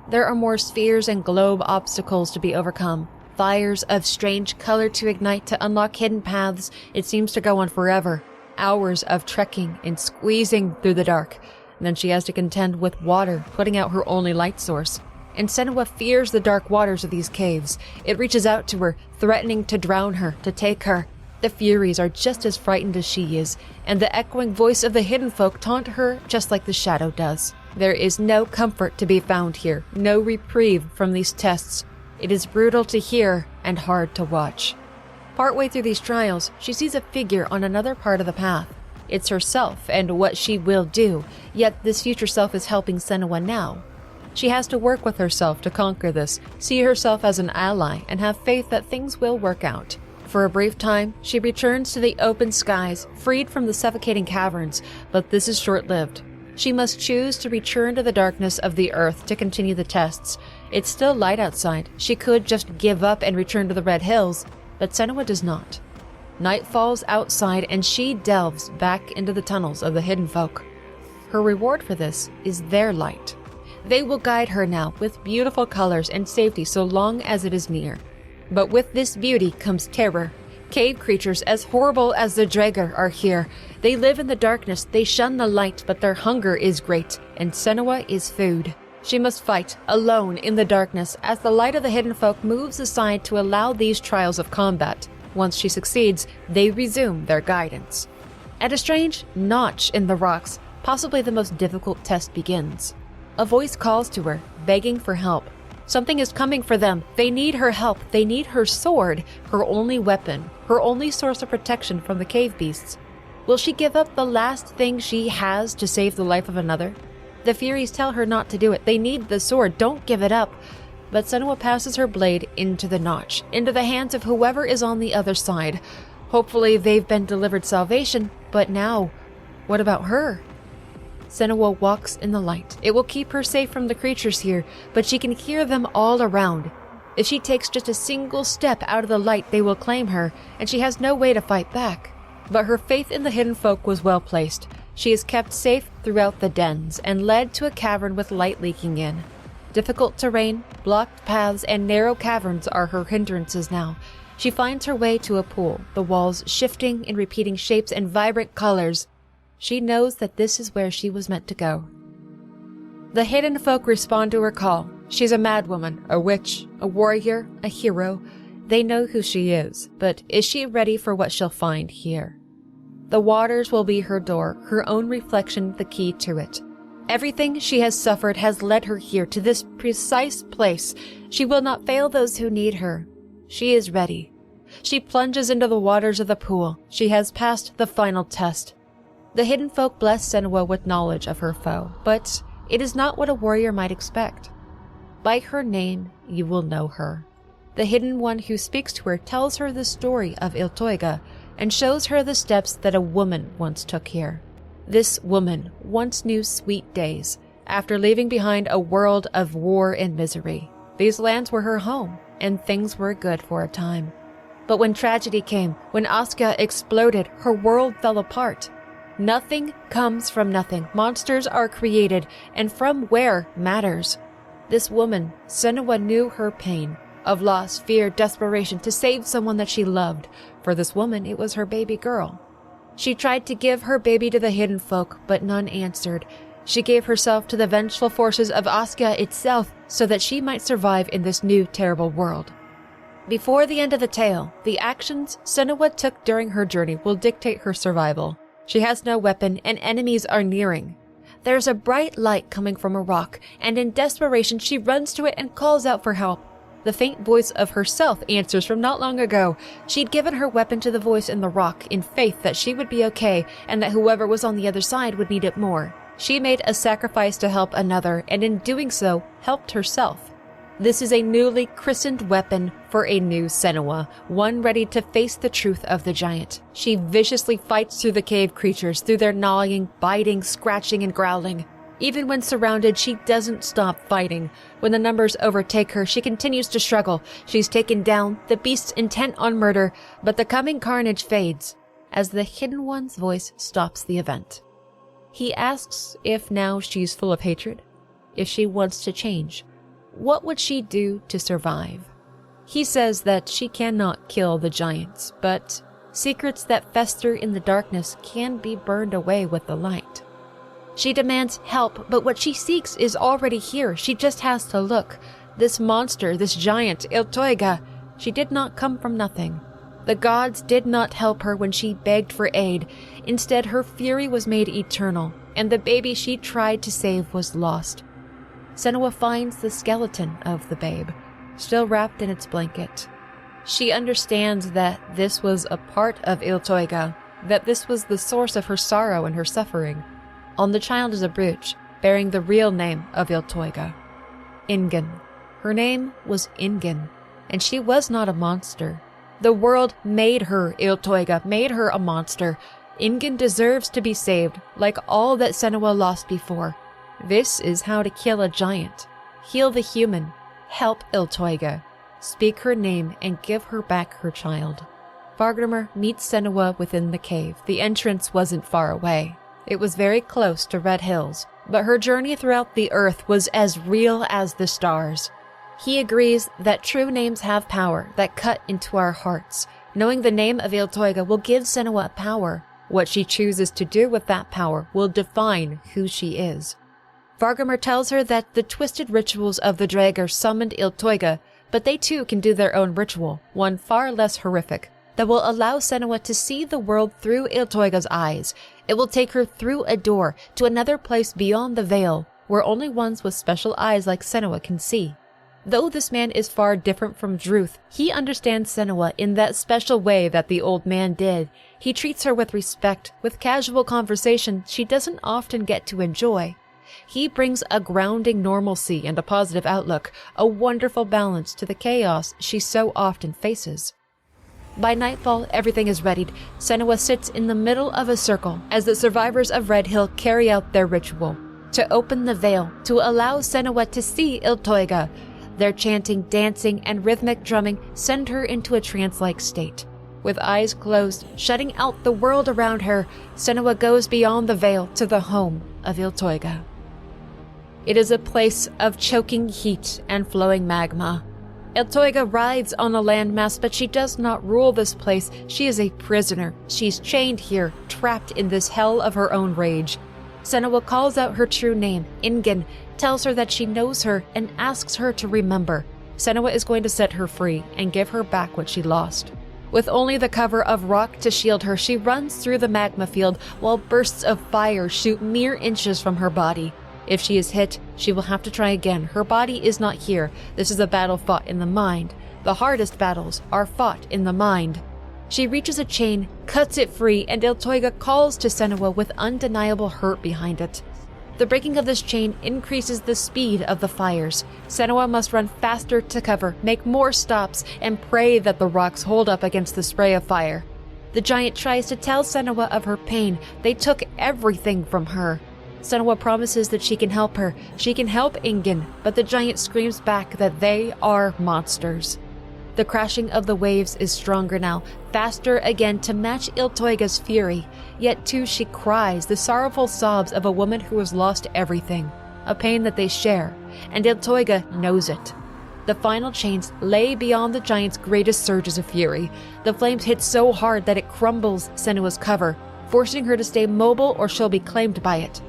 There are more spheres and globe obstacles to be overcome. Fires of strange color to ignite to unlock hidden paths. It seems to go on forever. Hours of trekking and squeezing through the dark. And then she has to contend with water, putting out her only light source. And Senua fears the dark waters of these caves. It reaches out to her, threatening to drown her, to take her. The Furies are just as frightened as she is, and the echoing voice of the Hidden Folk taunt her just like the shadow does. There is no comfort to be found here, no reprieve from these tests. It is brutal to hear and hard to watch. Partway through these trials, she sees a figure on another part of the path. It's herself and what she will do, yet this future self is helping Senua now. She has to work with herself to conquer this, see herself as an ally, and have faith that things will work out. For a brief time, she returns to the open skies, freed from the suffocating caverns, but this is short-lived. She must choose to return to the darkness of the earth to continue the tests. It's still light outside. She could just give up and return to the Red Hills, but Senua does not. Night falls outside and she delves back into the tunnels of the Hidden Folk. Her reward for this is their light. They will guide her now with beautiful colors and safety so long as it is near. But with this beauty comes terror. Cave creatures as horrible as the Draegr are here. They live in the darkness, they shun the light, but their hunger is great, and Senua is food. She must fight, alone in the darkness, as the light of the Hidden Folk moves aside to allow these trials of combat. Once she succeeds, they resume their guidance. At a strange notch in the rocks, possibly the most difficult test begins. A voice calls to her, begging for help. Something is coming for them. They need her help. They need her sword, her only weapon, her only source of protection from the cave beasts. Will she give up the last thing she has to save the life of another? The Furies tell her not to do it. They need the sword. Don't give it up. But Senua passes her blade into the notch, into the hands of whoever is on the other side. Hopefully they've been delivered salvation, but now, what about her? Senua walks in the light. It will keep her safe from the creatures here, but she can hear them all around. If she takes just a single step out of the light, they will claim her, and she has no way to fight back. But her faith in the Hidden Folk was well placed. She is kept safe throughout the dens, and led to a cavern with light leaking in. Difficult terrain, blocked paths, and narrow caverns are her hindrances now. She finds her way to a pool, the walls shifting in repeating shapes and vibrant colors. She knows that this is where she was meant to go. The Hidden Folk respond to her call. She's a madwoman, a witch, a warrior, a hero. They know who she is, but is she ready for what she'll find here? The waters will be her door, her own reflection the key to it. Everything she has suffered has led her here to this precise place. She will not fail those who need her. She is ready. She plunges into the waters of the pool. She has passed the final test. The Hidden Folk bless Senua with knowledge of her foe, but it is not what a warrior might expect. By her name, you will know her. The Hidden One who speaks to her tells her the story of Illtauga and shows her the steps that a woman once took here. This woman once knew sweet days after leaving behind a world of war and misery. These lands were her home, and things were good for a time. But when tragedy came, when Asuka exploded, her world fell apart. Nothing comes from nothing. Monsters are created, and from where matters. This woman, Senua, knew her pain of loss, fear, desperation to save someone that she loved. For this woman, it was her baby girl. She tried to give her baby to the Hidden Folk, but none answered. She gave herself to the vengeful forces of Asuka itself so that she might survive in this new terrible world. Before the end of the tale, the actions Senua took during her journey will dictate her survival. She has no weapon, and enemies are nearing. There's a bright light coming from a rock, and in desperation she runs to it and calls out for help. The faint voice of herself answers from not long ago. She'd given her weapon to the voice in the rock in faith that she would be okay, and that whoever was on the other side would need it more. She made a sacrifice to help another, and in doing so, helped herself. This is a newly christened weapon for a new Senua, one ready to face the truth of the giant. She viciously fights through the cave creatures, through their gnawing, biting, scratching, and growling. Even when surrounded, she doesn't stop fighting. When the numbers overtake her, she continues to struggle. She's taken down, the beasts intent on murder, but the coming carnage fades as the Hidden One's voice stops the event. He asks if now she's full of hatred, if she wants to change. What would she do to survive? He says that she cannot kill the giants, but secrets that fester in the darkness can be burned away with the light. She demands help, but what she seeks is already here. She just has to look. This monster, this giant, Illtauga, she did not come from nothing. The gods did not help her when she begged for aid. Instead, her fury was made eternal, and the baby she tried to save was lost. Senua finds the skeleton of the babe, still wrapped in its blanket. She understands that this was a part of Illtauga, that this was the source of her sorrow and her suffering. On the child is a brooch bearing the real name of Illtauga, Ingen. Her name was Ingen, and she was not a monster. The world made her Illtauga, made her a monster. Ingen deserves to be saved, like all that Senua lost before. This is how to kill a giant. Heal the human. Help Illtauga. Speak her name and give her back her child. Vargrimmr meets Senua within the cave. The entrance wasn't far away. It was very close to Red Hills, but her journey throughout the earth was as real as the stars. He agrees that true names have power that cut into our hearts. Knowing the name of Illtauga will give Senua power. What she chooses to do with that power will define who she is. Vargrimmr tells her that the twisted rituals of the Draegr summoned Illtauga, but they too can do their own ritual, one far less horrific, that will allow Senua to see the world through Illtauga's eyes. It will take her through a door to another place beyond the veil, where only ones with special eyes like Senua can see. Though this man is far different from Druth, he understands Senua in that special way that the old man did. He treats her with respect, with casual conversation she doesn't often get to enjoy. He brings a grounding normalcy and a positive outlook, a wonderful balance to the chaos she so often faces. By nightfall, everything is readied. Senua sits in the middle of a circle as the survivors of Red Hill carry out their ritual, to open the veil, to allow Senua to see Illtauga. Their chanting, dancing, and rhythmic drumming send her into a trance-like state. With eyes closed, shutting out the world around her, Senua goes beyond the veil to the home of Illtauga. It is a place of choking heat and flowing magma. Illtauga rides on a landmass, but she does not rule this place. She is a prisoner. She's chained here, trapped in this hell of her own rage. Senua calls out her true name, Ingen, tells her that she knows her, and asks her to remember. Senua is going to set her free and give her back what she lost. With only the cover of rock to shield her, she runs through the magma field while bursts of fire shoot mere inches from her body. If she is hit, she will have to try again. Her body is not here. This is a battle fought in the mind. The hardest battles are fought in the mind. She reaches a chain, cuts it free, and Illtauga calls to Senua with undeniable hurt behind it. The breaking of this chain increases the speed of the fires. Senua must run faster to cover, make more stops, and pray that the rocks hold up against the spray of fire. The giant tries to tell Senua of her pain. They took everything from her. Senua promises that she can help her. She can help Ingen, but the giant screams back that they are monsters. The crashing of the waves is stronger now, faster again to match Illtauga's fury. Yet too she cries, the sorrowful sobs of a woman who has lost everything, a pain that they share, and Illtauga knows it. The final chains lay beyond the giant's greatest surges of fury. The flames hit so hard that it crumbles Senua's cover, forcing her to stay mobile or she'll be claimed by it.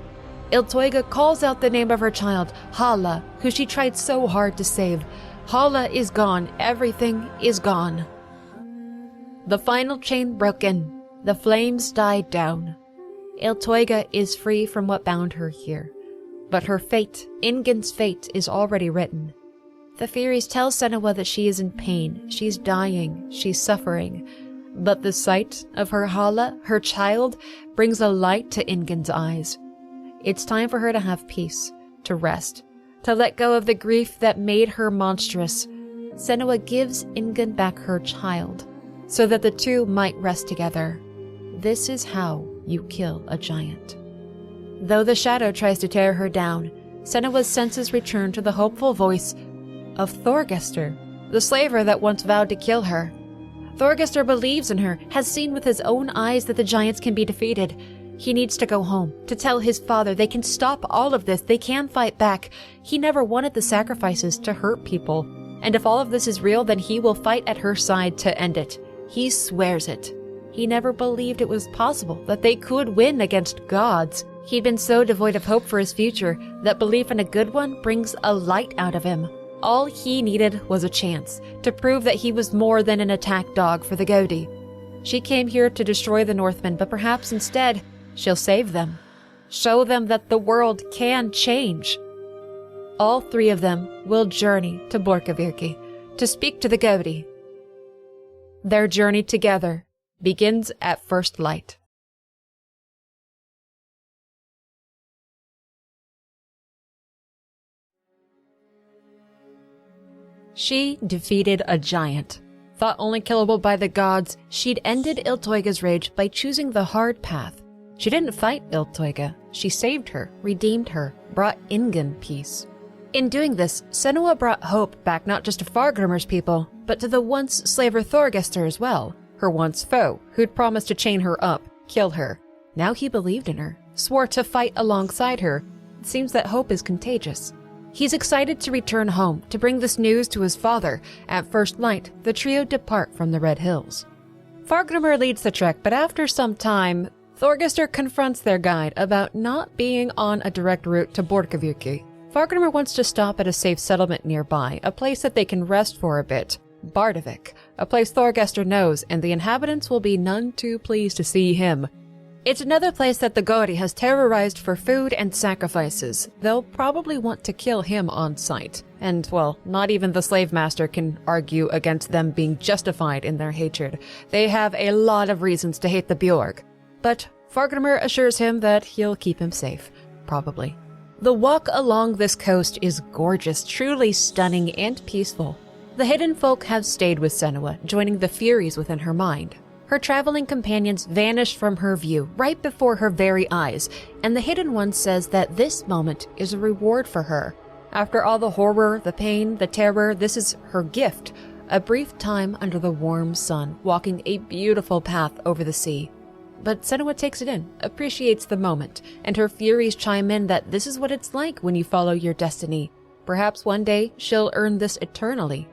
Illtauga calls out the name of her child, Hala, who she tried so hard to save. Hala is gone. Everything is gone. The final chain broken. The flames died down. Illtauga is free from what bound her here. But her fate, Ingen's fate, is already written. The Furies tell Senua that she is in pain. She's dying. She's suffering. But the sight of her Hala, her child, brings a light to Ingen's eyes. It's time for her to have peace, to rest, to let go of the grief that made her monstrous. Senua gives Ingen back her child, so that the two might rest together. This is how you kill a giant. Though the shadow tries to tear her down, Senua's senses return to the hopeful voice of Thorgestr, the slaver that once vowed to kill her. Thorgestr believes in her, has seen with his own eyes that the giants can be defeated. He needs to go home, to tell his father they can stop all of this, they can fight back. He never wanted the sacrifices to hurt people. And if all of this is real, then he will fight at her side to end it. He swears it. He never believed it was possible that they could win against gods. He'd been so devoid of hope for his future that belief in a good one brings a light out of him. All he needed was a chance, to prove that he was more than an attack dog for the Godi. She came here to destroy the Northmen, but perhaps instead she'll save them. Show them that the world can change. All three of them will journey to Borkavirki to speak to the Godi. Their journey together begins at first light. She defeated a giant. Thought only killable by the gods, she'd ended Illtauga's rage by choosing the hard path. She didn't fight Illtauga. She saved her, redeemed her, brought Ingen peace. In doing this, Senua brought hope back not just to Fargrimr's people, but to the once slaver Thorgestur as well, her once foe, who'd promised to chain her up, kill her. Now he believed in her, swore to fight alongside her. It seems that hope is contagious. He's excited to return home to bring this news to his father. At first light, the trio depart from the Red Hills. Fargrimr leads the trek, but after some time, Thorgestur confronts their guide about not being on a direct route to Borkavuki. Fargrimr wants to stop at a safe settlement nearby, a place that they can rest for a bit. Bardavik, a place Thorgestur knows, and the inhabitants will be none too pleased to see him. It's another place that the Gori has terrorized for food and sacrifices. They'll probably want to kill him on sight. And, well, not even the slave master can argue against them being justified in their hatred. They have a lot of reasons to hate the Bjorg. But Fargrimr assures him that he'll keep him safe. Probably. The walk along this coast is gorgeous, truly stunning and peaceful. The hidden folk have stayed with Senua, joining the Furies within her mind. Her traveling companions vanish from her view right before her very eyes, and the Hidden One says that this moment is a reward for her. After all the horror, the pain, the terror, this is her gift, a brief time under the warm sun, walking a beautiful path over the sea. But Senua takes it in, appreciates the moment, and her Furies chime in that this is what it's like when you follow your destiny. Perhaps one day she'll earn this eternally.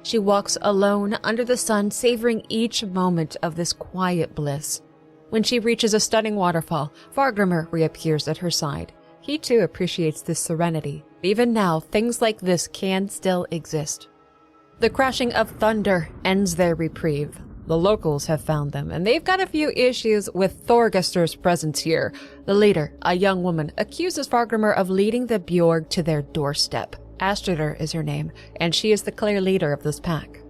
She walks alone under the sun, savoring each moment of this quiet bliss. When she reaches a stunning waterfall, Fargrimr reappears at her side. He too appreciates this serenity. Even now, things like this can still exist. The crashing of thunder ends their reprieve. The locals have found them, and they've got a few issues with Thorgestur's presence here. The leader, a young woman, accuses Fargrimr of leading the Bjorg to their doorstep. Astrider is her name, and she is the clear leader of this pack.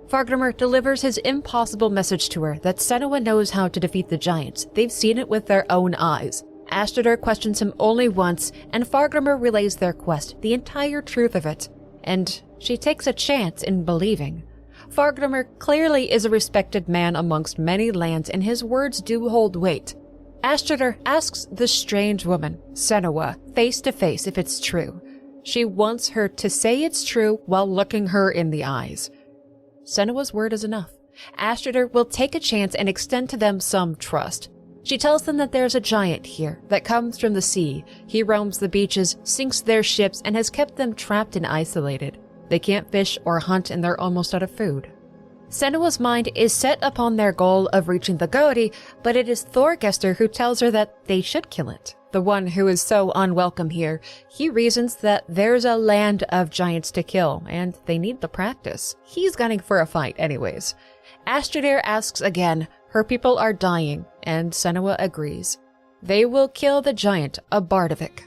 Fargrimr delivers his impossible message to her that Senua knows how to defeat the giants. They've seen it with their own eyes. Astrider questions him only once, and Fargrimr relays their quest, the entire truth of it. And she takes a chance in believing. Fargrimr clearly is a respected man amongst many lands, and his words do hold weight. Astrider asks the strange woman, Senua, face to face if it's true. She wants her to say it's true while looking her in the eyes. Senua's word is enough. Astrider will take a chance and extend to them some trust. She tells them that there's a giant here that comes from the sea. He roams the beaches, sinks their ships, and has kept them trapped and isolated. They can't fish or hunt, and they're almost out of food. Senua's mind is set upon their goal of reaching the Gori, but it is Thorgestur who tells her that they should kill it. The one who is so unwelcome here. He reasons that there's a land of giants to kill, and they need the practice. He's gunning for a fight anyways. Astrider asks again. Her people are dying, and Senua agrees. They will kill the giant, a Bardavik.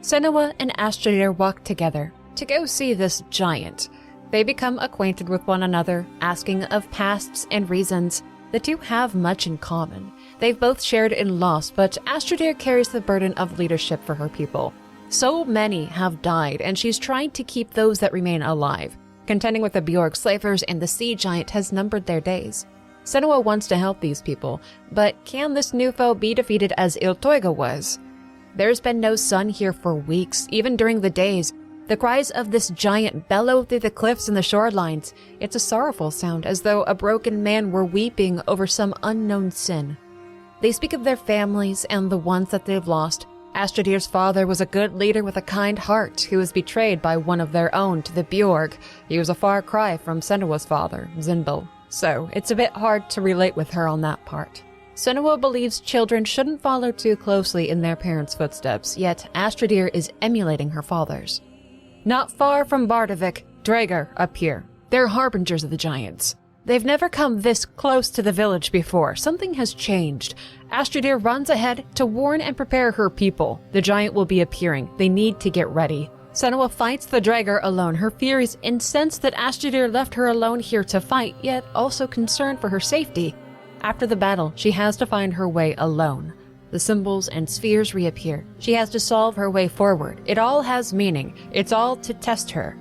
Senua and Astrider walk together to go see this giant. They become acquainted with one another, asking of pasts and reasons. The two have much in common. They've both shared in loss, but Astrider carries the burden of leadership for her people. So many have died, and she's trying to keep those that remain alive. Contending with the Bjorg slavers and the sea giant has numbered their days. Senua wants to help these people, but can this new foe be defeated as Illtauga was? There's been no sun here for weeks, even during the days. The cries of this giant bellow through the cliffs and the shorelines. It's a sorrowful sound, as though a broken man were weeping over some unknown sin. They speak of their families and the ones that they've lost. Astridir's father was a good leader with a kind heart who was betrayed by one of their own to the Bjorg. He was a far cry from Senua's father, Zinbil, so it's a bit hard to relate with her on that part. Senua believes children shouldn't follow too closely in their parents' footsteps, yet Astridir is emulating her father's. Not far from Bardavik, Draegr appear. They're harbingers of the giants. They've never come this close to the village before. Something has changed. Astridir runs ahead to warn and prepare her people. The giant will be appearing. They need to get ready. Senua fights the Draegr alone, her furies incensed that Astridir left her alone here to fight, yet also concerned for her safety. After the battle, she has to find her way alone. The symbols and spheres reappear. She has to solve her way forward. It all has meaning. It's all to test her.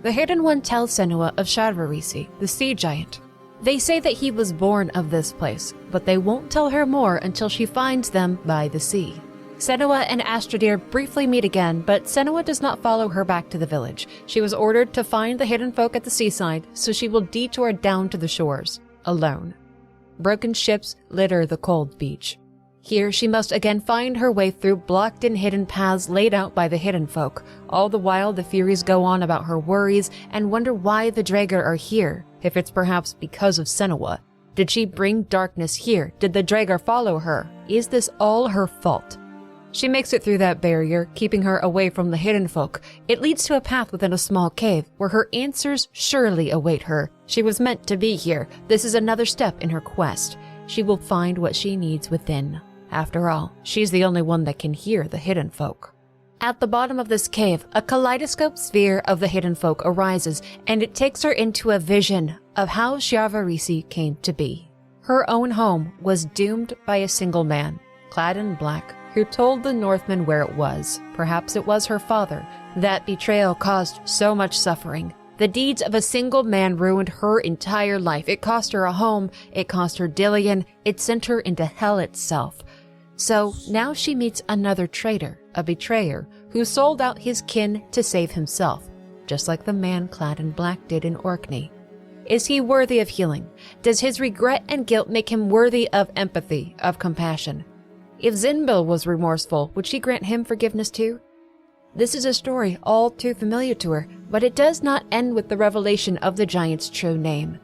The Hidden One tells Senua of Shadvarisi, the sea giant. They say that he was born of this place, but they won't tell her more until she finds them by the sea. Senua and Astridir briefly meet again, but Senua does not follow her back to the village. She was ordered to find the hidden folk at the seaside, so she will detour down to the shores, alone. Broken ships litter the cold beach. Here she must again find her way through blocked and hidden paths laid out by the hidden folk. All the while the Furies go on about her worries and wonder why the Draegr are here, if it's perhaps because of Senua. Did she bring darkness here? Did the Draegr follow her? Is this all her fault? She makes it through that barrier, keeping her away from the hidden folk. It leads to a path within a small cave, where her answers surely await her. She was meant to be here. This is another step in her quest. She will find what she needs within. After all, she's the only one that can hear the hidden folk. At the bottom of this cave, a kaleidoscope sphere of the hidden folk arises, and it takes her into a vision of how Shadvarisi came to be. Her own home was doomed by a single man, clad in black, who told the Northmen where it was. Perhaps it was her father. That betrayal caused so much suffering. The deeds of a single man ruined her entire life. It cost her a home, it cost her Dillion, it sent her into hell itself. So now she meets another traitor, a betrayer, who sold out his kin to save himself, just like the man clad in black did in Orkney. Is he worthy of healing? Does his regret and guilt make him worthy of empathy, of compassion? If Zynbil was remorseful, would she grant him forgiveness too? This is a story all too familiar to her, but it does not end with the revelation of the giant's true name.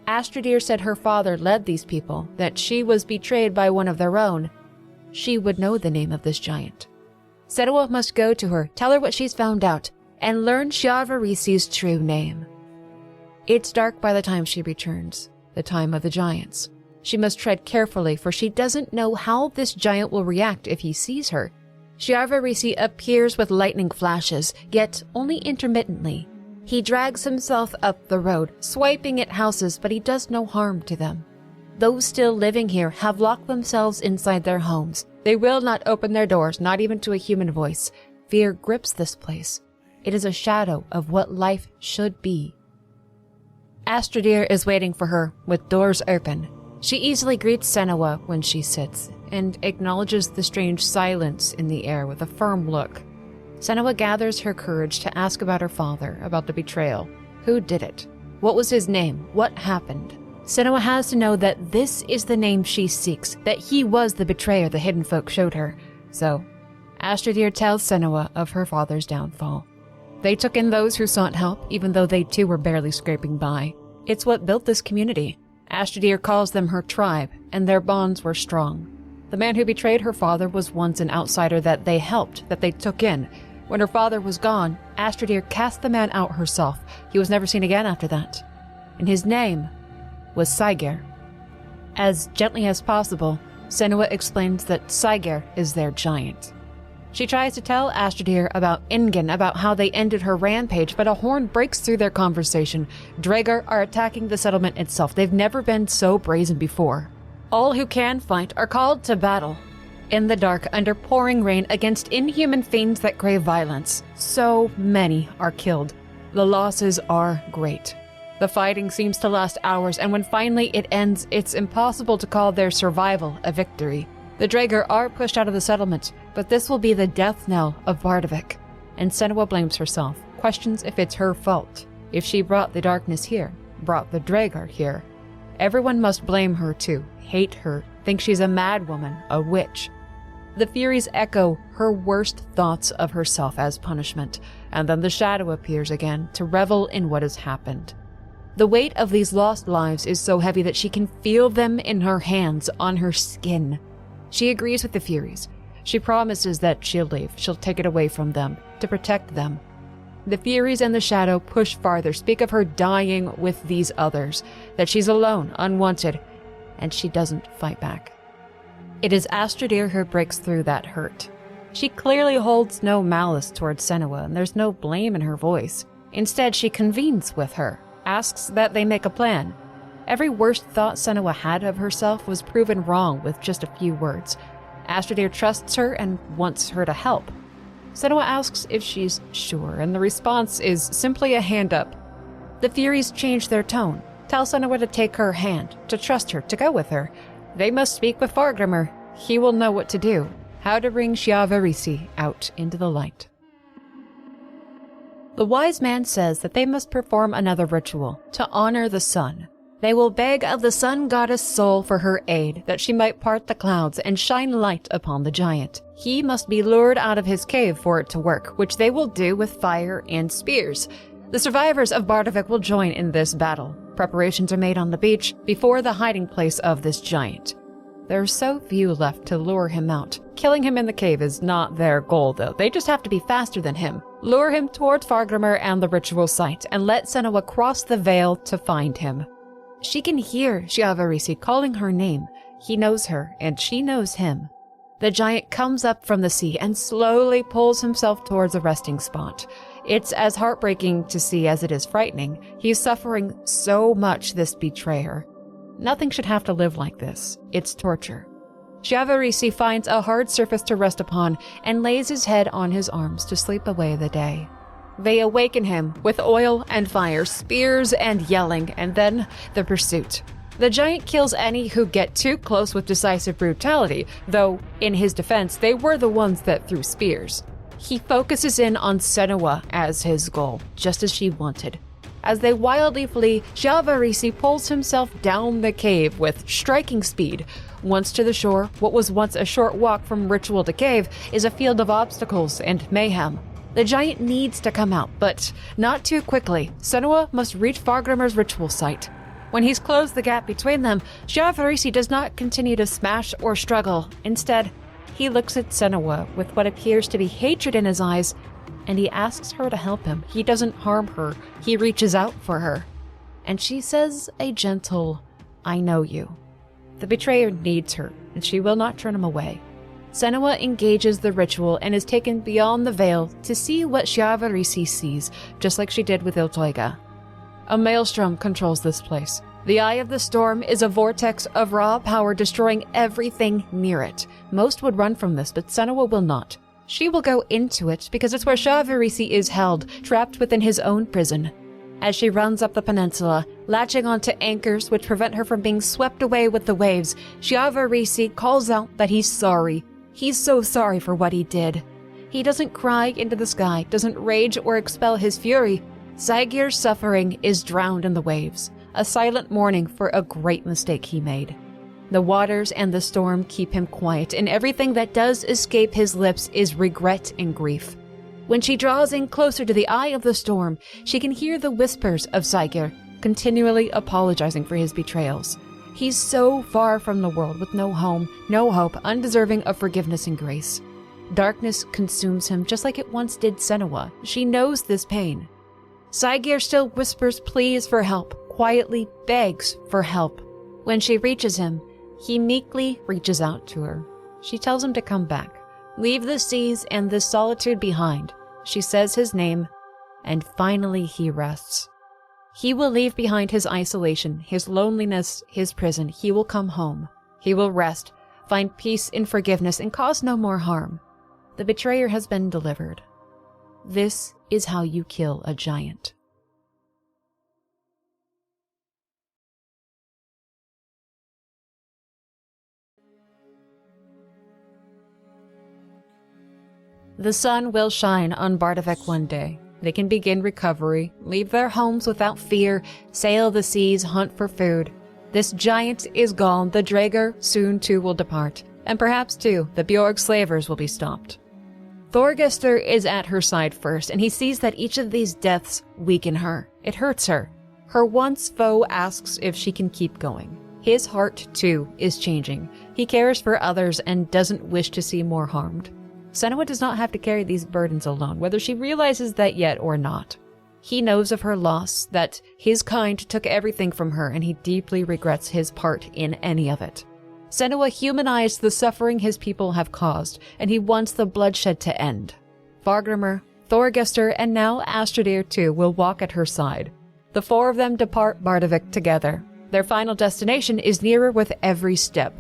Astridir said her father led these people, that she was betrayed by one of their own. She would know the name of this giant. Senua must go to her, tell her what she's found out, and learn Shadvarisi's true name. It's dark by the time she returns, the time of the giants. She must tread carefully, for she doesn't know how this giant will react if he sees her. Shadvarisi appears with lightning flashes, yet only intermittently. He drags himself up the road, swiping at houses, but he does no harm to them. Those still living here have locked themselves inside their homes. They will not open their doors, not even to a human voice. Fear grips this place. It is a shadow of what life should be. Astridir is waiting for her, with doors open. She easily greets Senua when she sits, and acknowledges the strange silence in the air with a firm look. Senua gathers her courage to ask about her father, about the betrayal. Who did it? What was his name? What happened? Senua has to know that this is the name she seeks, that he was the betrayer the hidden folk showed her. So, Astridir tells Senua of her father's downfall. They took in those who sought help, even though they too were barely scraping by. It's what built this community. Astridir calls them her tribe, and their bonds were strong. The man who betrayed her father was once an outsider that they helped, that they took in. When her father was gone, Astridir cast the man out herself. He was never seen again after that. And his name was Saigr. As gently as possible, Senua explains that Saigr is their giant. She tries to tell Astridir about Ingen, about how they ended her rampage, but a horn breaks through their conversation. Draegr are attacking the settlement itself. They've never been so brazen before. All who can fight are called to battle. In the dark, under pouring rain, against inhuman fiends that crave violence. So many are killed. The losses are great. The fighting seems to last hours, and when finally it ends, it's impossible to call their survival a victory. The Draegr are pushed out of the settlement, but this will be the death knell of Bardavik. And Senua blames herself, questions if it's her fault, if she brought the darkness here, brought the Draegr here. Everyone must blame her too, hate her, think she's a madwoman, a witch. The Furies echo her worst thoughts of herself as punishment, and then the shadow appears again to revel in what has happened. The weight of these lost lives is so heavy that she can feel them in her hands, on her skin. She agrees with the Furies. She promises that she'll leave, she'll take it away from them, to protect them. The Furies and the Shadow push farther, speak of her dying with these others, that she's alone, unwanted, and she doesn't fight back. It is Astridir who breaks through that hurt. She clearly holds no malice towards Senua, and there's no blame in her voice. Instead, she convenes with her, asks that they make a plan. Every worst thought Senua had of herself was proven wrong with just a few words. Astridir trusts her and wants her to help. Senua asks if she's sure, and the response is simply a hand up. The Furies change their tone, tell Senua to take her hand, to trust her, to go with her. They must speak with Fargrimr. He will know what to do, how to bring Sjavarisi out into the light. The wise man says that they must perform another ritual to honor the sun. They will beg of the sun goddess Sol for her aid, that she might part the clouds and shine light upon the giant. He must be lured out of his cave for it to work, which they will do with fire and spears. The survivors of Bardavik will join in this battle. Preparations are made on the beach before the hiding place of this giant. There are so few left to lure him out. Killing him in the cave is not their goal, though. They just have to be faster than him. Lure him towards Fargrimr and the ritual site, and let Senua cross the veil to find him. She can hear Sjavarisi calling her name. He knows her, and she knows him. The giant comes up from the sea and slowly pulls himself towards a resting spot. It's as heartbreaking to see as it is frightening. He's suffering so much, this betrayer. Nothing should have to live like this. It's torture. Sjavarisi finds a hard surface to rest upon and lays his head on his arms to sleep away the day. They awaken him with oil and fire, spears and yelling, and then the pursuit. The giant kills any who get too close with decisive brutality, though, in his defense, they were the ones that threw spears. He focuses in on Senua as his goal, just as she wanted. As they wildly flee, Sjavarisi pulls himself down the cave with striking speed. Once to the shore, what was once a short walk from ritual to cave is a field of obstacles and mayhem. The giant needs to come out, but not too quickly. Senua must reach Fargrimr's ritual site. When he's closed the gap between them, Sjavarisi does not continue to smash or struggle. Instead, he looks at Senua with what appears to be hatred in his eyes, and he asks her to help him. He doesn't harm her. He reaches out for her. And she says a gentle, "I know you." The betrayer needs her, and she will not turn him away. Senua engages the ritual and is taken beyond the veil to see what Sjavarisi sees, just like she did with Illtauga. A maelstrom controls this place. The eye of the storm is a vortex of raw power destroying everything near it. Most would run from this, but Senua will not. She will go into it because it's where Sjavarisi is held, trapped within his own prison. As she runs up the peninsula, latching onto anchors which prevent her from being swept away with the waves, Sjavarisi calls out that he's sorry. He's so sorry for what he did. He doesn't cry into the sky, doesn't rage or expel his fury. Saigir's suffering is drowned in the waves, a silent mourning for a great mistake he made. The waters and the storm keep him quiet, and everything that does escape his lips is regret and grief. When she draws in closer to the eye of the storm, she can hear the whispers of Saigir, continually apologizing for his betrayals. He's so far from the world with no home, no hope, undeserving of forgiveness and grace. Darkness consumes him just like it once did Senua. She knows this pain. Saigir still whispers pleas for help, quietly begs for help. When she reaches him, he meekly reaches out to her. She tells him to come back. Leave the seas and this solitude behind. She says his name, and finally he rests. He will leave behind his isolation, his loneliness, his prison. He will come home. He will rest, find peace in forgiveness, and cause no more harm. The betrayer has been delivered. This is how you kill a giant. The sun will shine on Bardavik one day. They can begin recovery, leave their homes without fear, sail the seas, hunt for food. This giant is gone, the Draegr soon too will depart, and perhaps too the Bjorg slavers will be stopped. Thorgester is at her side first, and he sees that each of these deaths weaken her. It hurts her. Her once foe asks if she can keep going. His heart, too, is changing. He cares for others and doesn't wish to see more harmed. Senua does not have to carry these burdens alone, whether she realizes that yet or not. He knows of her loss, that his kind took everything from her, and he deeply regrets his part in any of it. Senua humanized the suffering his people have caused, and he wants the bloodshed to end. Fargrimr, Thorgester, and now Astradir too will walk at her side. The four of them depart Bardavik together. Their final destination is nearer with every step.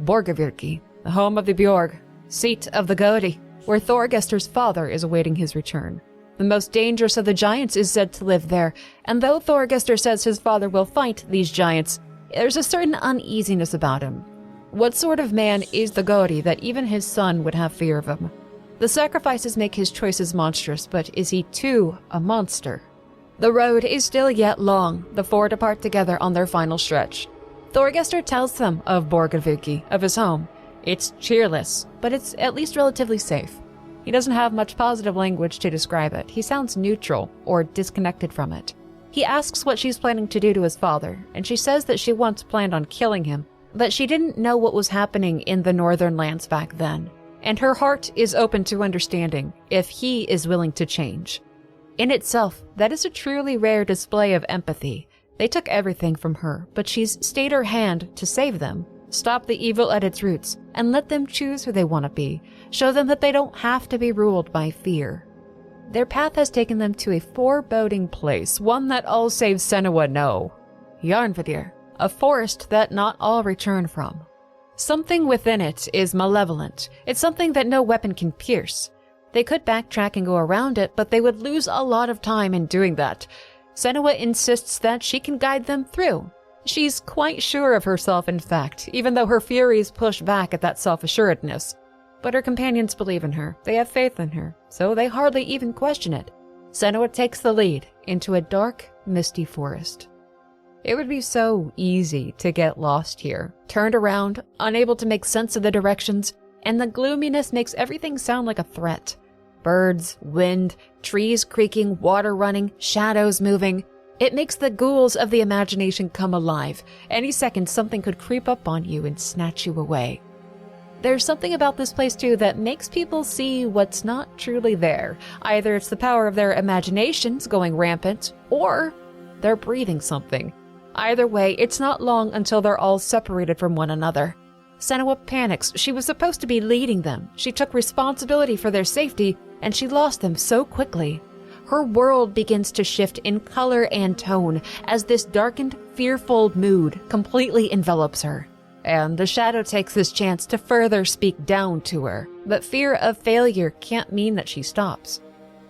Borgavirki, the home of the Bjorg, seat of the Godi, where Thorgester's father is awaiting his return. The most dangerous of the giants is said to live there, and though Thorgester says his father will fight these giants, there's a certain uneasiness about him. What sort of man is the Godi that even his son would have fear of him? The sacrifices make his choices monstrous, but is he too a monster? The road is still yet long. The four depart together on their final stretch. Thorgester tells them of Borgavirki, of his home. It's cheerless, but it's at least relatively safe. He doesn't have much positive language to describe it. He sounds neutral or disconnected from it. He asks what she's planning to do to his father, and she says that she once planned on killing him, but she didn't know what was happening in the northern lands back then, and her heart is open to understanding if he is willing to change. In itself, that is a truly rare display of empathy. They took everything from her, but she's stayed her hand to save them, stop the evil at its roots, and let them choose who they want to be, show them that they don't have to be ruled by fear. Their path has taken them to a foreboding place, one that all save Senua know. Yarnvadir, a forest that not all return from. Something within it is malevolent. It's something that no weapon can pierce. They could backtrack and go around it, but they would lose a lot of time in doing that. Senua insists that she can guide them through. She's quite sure of herself, in fact, even though her furies push back at that self-assuredness. But her companions believe in her. They have faith in her, so they hardly even question it. Senua takes the lead into a dark, misty forest. It would be so easy to get lost here, turned around, unable to make sense of the directions, and the gloominess makes everything sound like a threat. Birds, wind, trees creaking, water running, shadows moving. It makes the ghouls of the imagination come alive. Any second something could creep up on you and snatch you away. There's something about this place too that makes people see what's not truly there. Either it's the power of their imaginations going rampant, or they're breathing something. Either way, it's not long until they're all separated from one another. Senua panics. She was supposed to be leading them. She took responsibility for their safety, and she lost them so quickly. Her world begins to shift in color and tone as this darkened, fearful mood completely envelops her. And the shadow takes this chance to further speak down to her. But fear of failure can't mean that she stops.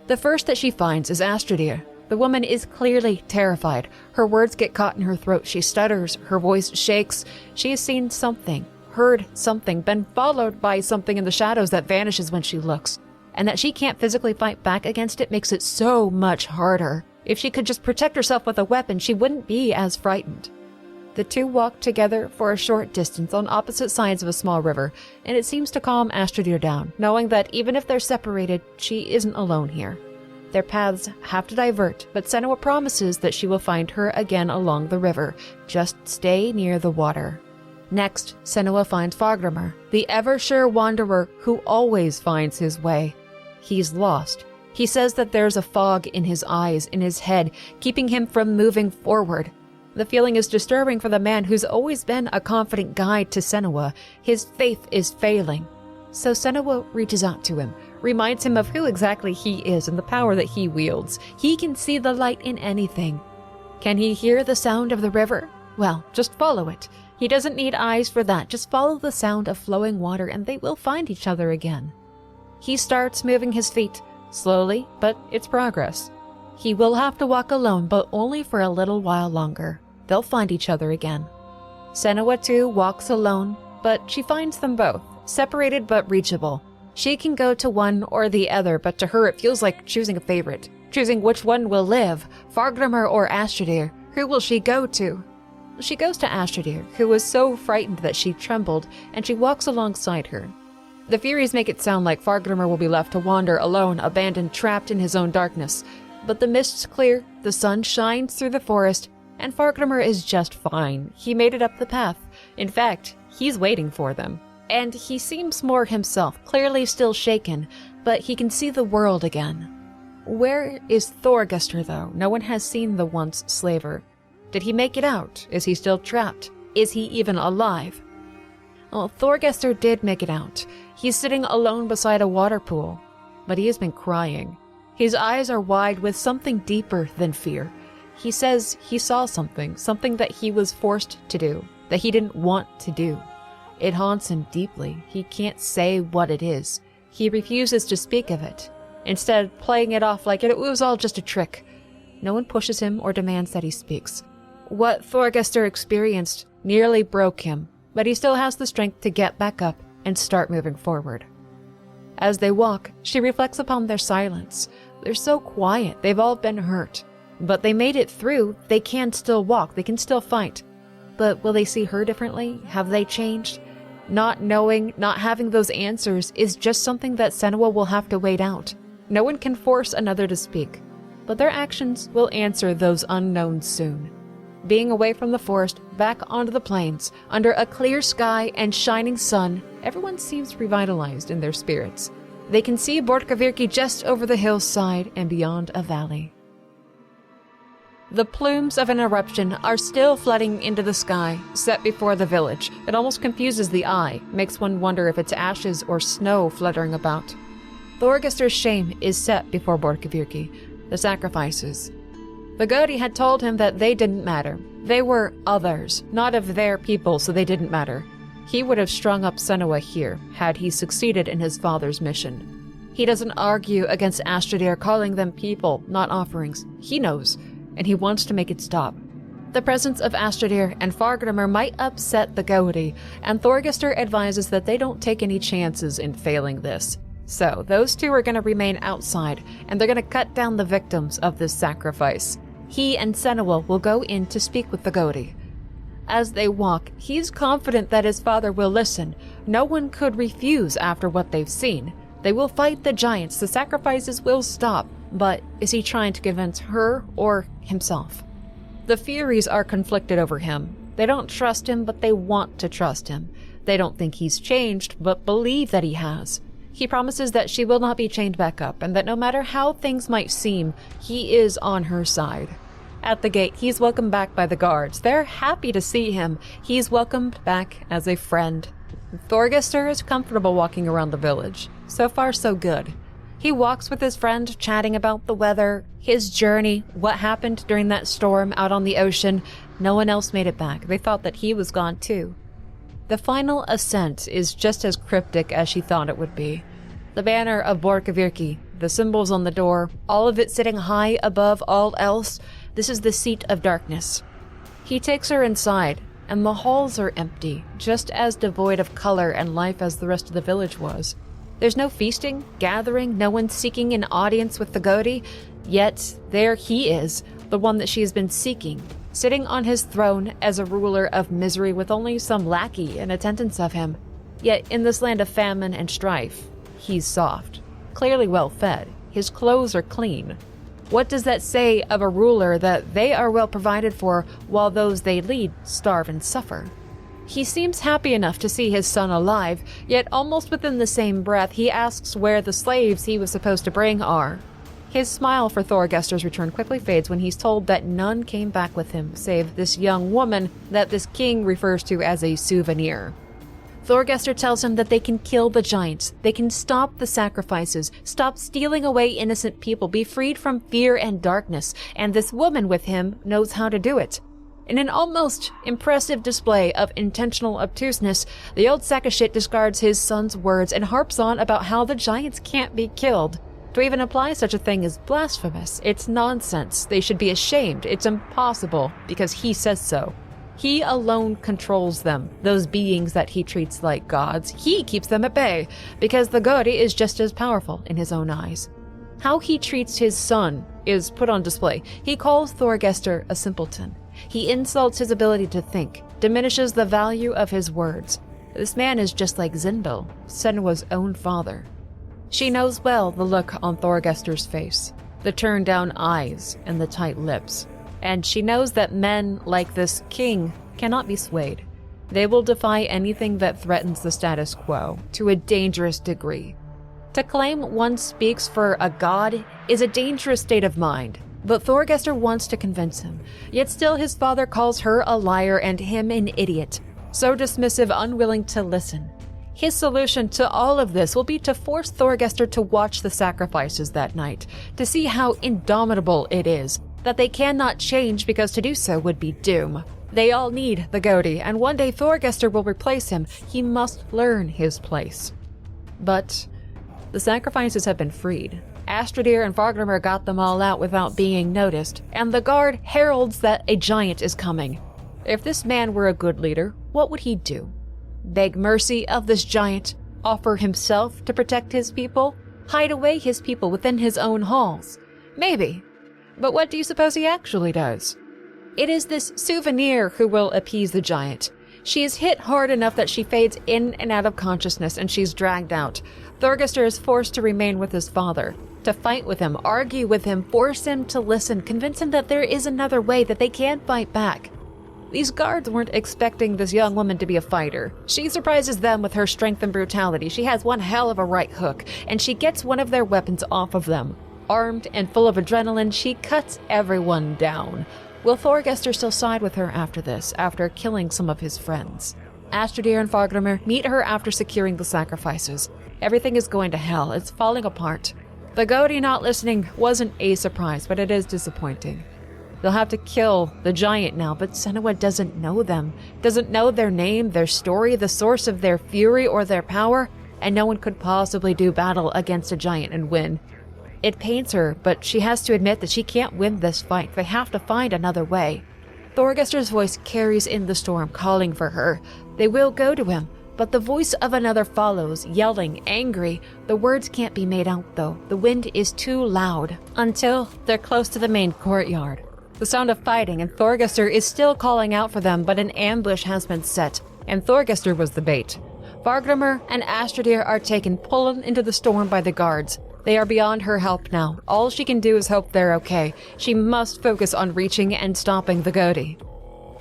The first that she finds is Astradir. The woman is clearly terrified. Her words get caught in her throat. She stutters. Her voice shakes. She has seen something, heard something, been followed by something in the shadows that vanishes when she looks. And that she can't physically fight back against it makes it so much harder. If she could just protect herself with a weapon, she wouldn't be as frightened. The two walk together for a short distance on opposite sides of a small river, and it seems to calm Astradir down, knowing that even if they're separated, she isn't alone here. Their paths have to divert, but Senua promises that she will find her again along the river. Just stay near the water. Next, Senua finds Fargrimr, the ever-sure wanderer who always finds his way. He's lost. He says that there's a fog in his eyes, in his head, keeping him from moving forward. The feeling is disturbing for the man who's always been a confident guide to Senua. His faith is failing. So Senua reaches out to him, reminds him of who exactly he is and the power that he wields. He can see the light in anything. Can he hear the sound of the river? Well, just follow it. He doesn't need eyes for that. Just follow the sound of flowing water and they will find each other again. He starts moving his feet, slowly, but it's progress. He will have to walk alone, but only for a little while longer. They'll find each other again. Senua too walks alone, but she finds them both, separated but reachable. She can go to one or the other, but to her it feels like choosing a favorite, choosing which one will live, Fargrimr or Astradir. Who will she go to? She goes to Astradir, who was so frightened that she trembled, and she walks alongside her. The Furies make it sound like Fargrimr will be left to wander alone, abandoned, trapped in his own darkness. But the mists clear, the sun shines through the forest, and Fargrimr is just fine. He made it up the path. In fact, he's waiting for them. And he seems more himself, clearly still shaken, but he can see the world again. Where is Thorgester, though? No one has seen the once slaver. Did he make it out? Is he still trapped? Is he even alive? Well, Thorgester did make it out. He's sitting alone beside a water pool, but he has been crying. His eyes are wide with something deeper than fear. He says he saw something that he was forced to do, that he didn't want to do. It haunts him deeply. He can't say what it is. He refuses to speak of it, instead playing it off like it was all just a trick. No one pushes him or demands that he speaks. What Thorgester experienced nearly broke him, but he still has the strength to get back up and start moving forward. As they walk, she reflects upon their silence. They're so quiet, they've all been hurt. But they made it through, they can still walk, they can still fight. But will they see her differently? Have they changed? Not knowing, not having those answers is just something that Senua will have to wait out. No one can force another to speak, but their actions will answer those unknowns soon. Being away from the forest, back onto the plains, under a clear sky and shining sun, everyone seems revitalized in their spirits. They can see Borchgrevink just over the hillside and beyond a valley. The plumes of an eruption are still flooding into the sky, set before the village. It almost confuses the eye, makes one wonder if it's ashes or snow fluttering about. Thorgester's shame is set before Borchgrevink, the sacrifices. The Godi had told him that they didn't matter. They were others, not of their people, so they didn't matter. He would have strung up Senua here, had he succeeded in his father's mission. He doesn't argue against Astradir calling them people, not offerings. He knows, and he wants to make it stop. The presence of Astradir and Fargrimr might upset the Godi, and Thorgester advises that they don't take any chances in failing this. So, those two are going to remain outside, and they're going to cut down the victims of this sacrifice. He and Senua will go in to speak with the Godi. As they walk, he's confident that his father will listen. No one could refuse after what they've seen. They will fight the giants, the sacrifices will stop. But is he trying to convince her or himself? The Furies are conflicted over him. They don't trust him, but they want to trust him. They don't think he's changed, but believe that he has. He promises that she will not be chained back up, and that no matter how things might seem, he is on her side. At the gate, he's welcomed back by the guards. They're happy to see him. He's welcomed back as a friend. Thorgester is comfortable walking around the village. So far, so good. He walks with his friend, chatting about the weather, his journey, what happened during that storm out on the ocean. No one else made it back. They thought that he was gone too. The final ascent is just as cryptic as she thought it would be. The banner of Borchgrevink, the symbols on the door, all of it sitting high above all else. This is the seat of darkness. He takes her inside, and the halls are empty, just as devoid of color and life as the rest of the village was. There's no feasting, gathering, no one seeking an audience with the Godi, yet there he is, the one that she has been seeking, sitting on his throne as a ruler of misery with only some lackey in attendance of him. Yet in this land of famine and strife, he's soft, clearly well fed, his clothes are clean. What does that say of a ruler that they are well provided for while those they lead starve and suffer? He seems happy enough to see his son alive, yet almost within the same breath he asks where the slaves he was supposed to bring are. His smile for Thorgester's return quickly fades when he's told that none came back with him, save this young woman that this king refers to as a souvenir. Thorgester tells him that they can kill the giants, they can stop the sacrifices, stop stealing away innocent people, be freed from fear and darkness, and this woman with him knows how to do it. In an almost impressive display of intentional obtuseness, the old sack of shit discards his son's words and harps on about how the giants can't be killed. To even apply such a thing is blasphemous. It's nonsense. They should be ashamed. It's impossible, because he says so. He alone controls them, those beings that he treats like gods. He keeps them at bay, because the Godi is just as powerful in his own eyes. How he treats his son is put on display. He calls Thorgester a simpleton. He insults his ability to think, diminishes the value of his words. This man is just like Zynbil, Senua's own father. She knows well the look on Thorgester's face, the turned-down eyes and the tight lips. And she knows that men like this king cannot be swayed. They will defy anything that threatens the status quo to a dangerous degree. To claim one speaks for a god is a dangerous state of mind. But Thorgester wants to convince him, yet still his father calls her a liar and him an idiot. so dismissive, unwilling to listen. His solution to all of this will be to force Thorgester to watch the sacrifices that night, to see how indomitable it is, that they cannot change because to do so would be doom. They all need the goatee, and one day Thorgester will replace him. He must learn his place. But the sacrifices have been freed. Astradir and Vargrimmr got them all out without being noticed, and the guard heralds that a giant is coming. If this man were a good leader, what would he do? Beg mercy of this giant? Offer himself to protect his people? Hide away his people within his own halls? Maybe. But what do you suppose he actually does? It is this souvenir who will appease the giant. She is hit hard enough that she fades in and out of consciousness, and she's dragged out. Thorgester is forced to remain with his father, to fight with him, argue with him, force him to listen, convince him that there is another way, that they can fight back. These guards weren't expecting this young woman to be a fighter. She surprises them with her strength and brutality. She has one hell of a right hook, and she gets one of their weapons off of them. Armed and full of adrenaline, she cuts everyone down. Will Thorgester still side with her after this, after killing some of his friends? Astradir and Vargrimmr meet her after securing the sacrifices. Everything is going to hell. It's falling apart. The goatee not listening wasn't a surprise, but it is disappointing. They'll have to kill the giant now, but Senua doesn't know them, doesn't know their name, their story, the source of their fury or their power, and no one could possibly do battle against a giant and win. It pains her, but she has to admit that she can't win this fight. They have to find another way. Thorgester's voice carries in the storm, calling for her. They will go to him, but the voice of another follows, yelling, angry. The words can't be made out, though. The wind is too loud, until they're close to the main courtyard. The sound of fighting, and Thorgester is still calling out for them, but an ambush has been set, and Thorgester was the bait. Vargrimmr and Astradir are taken pulling into the storm by the guards. They are beyond her help now. All she can do is hope they're okay. She must focus on reaching and stopping the goatee.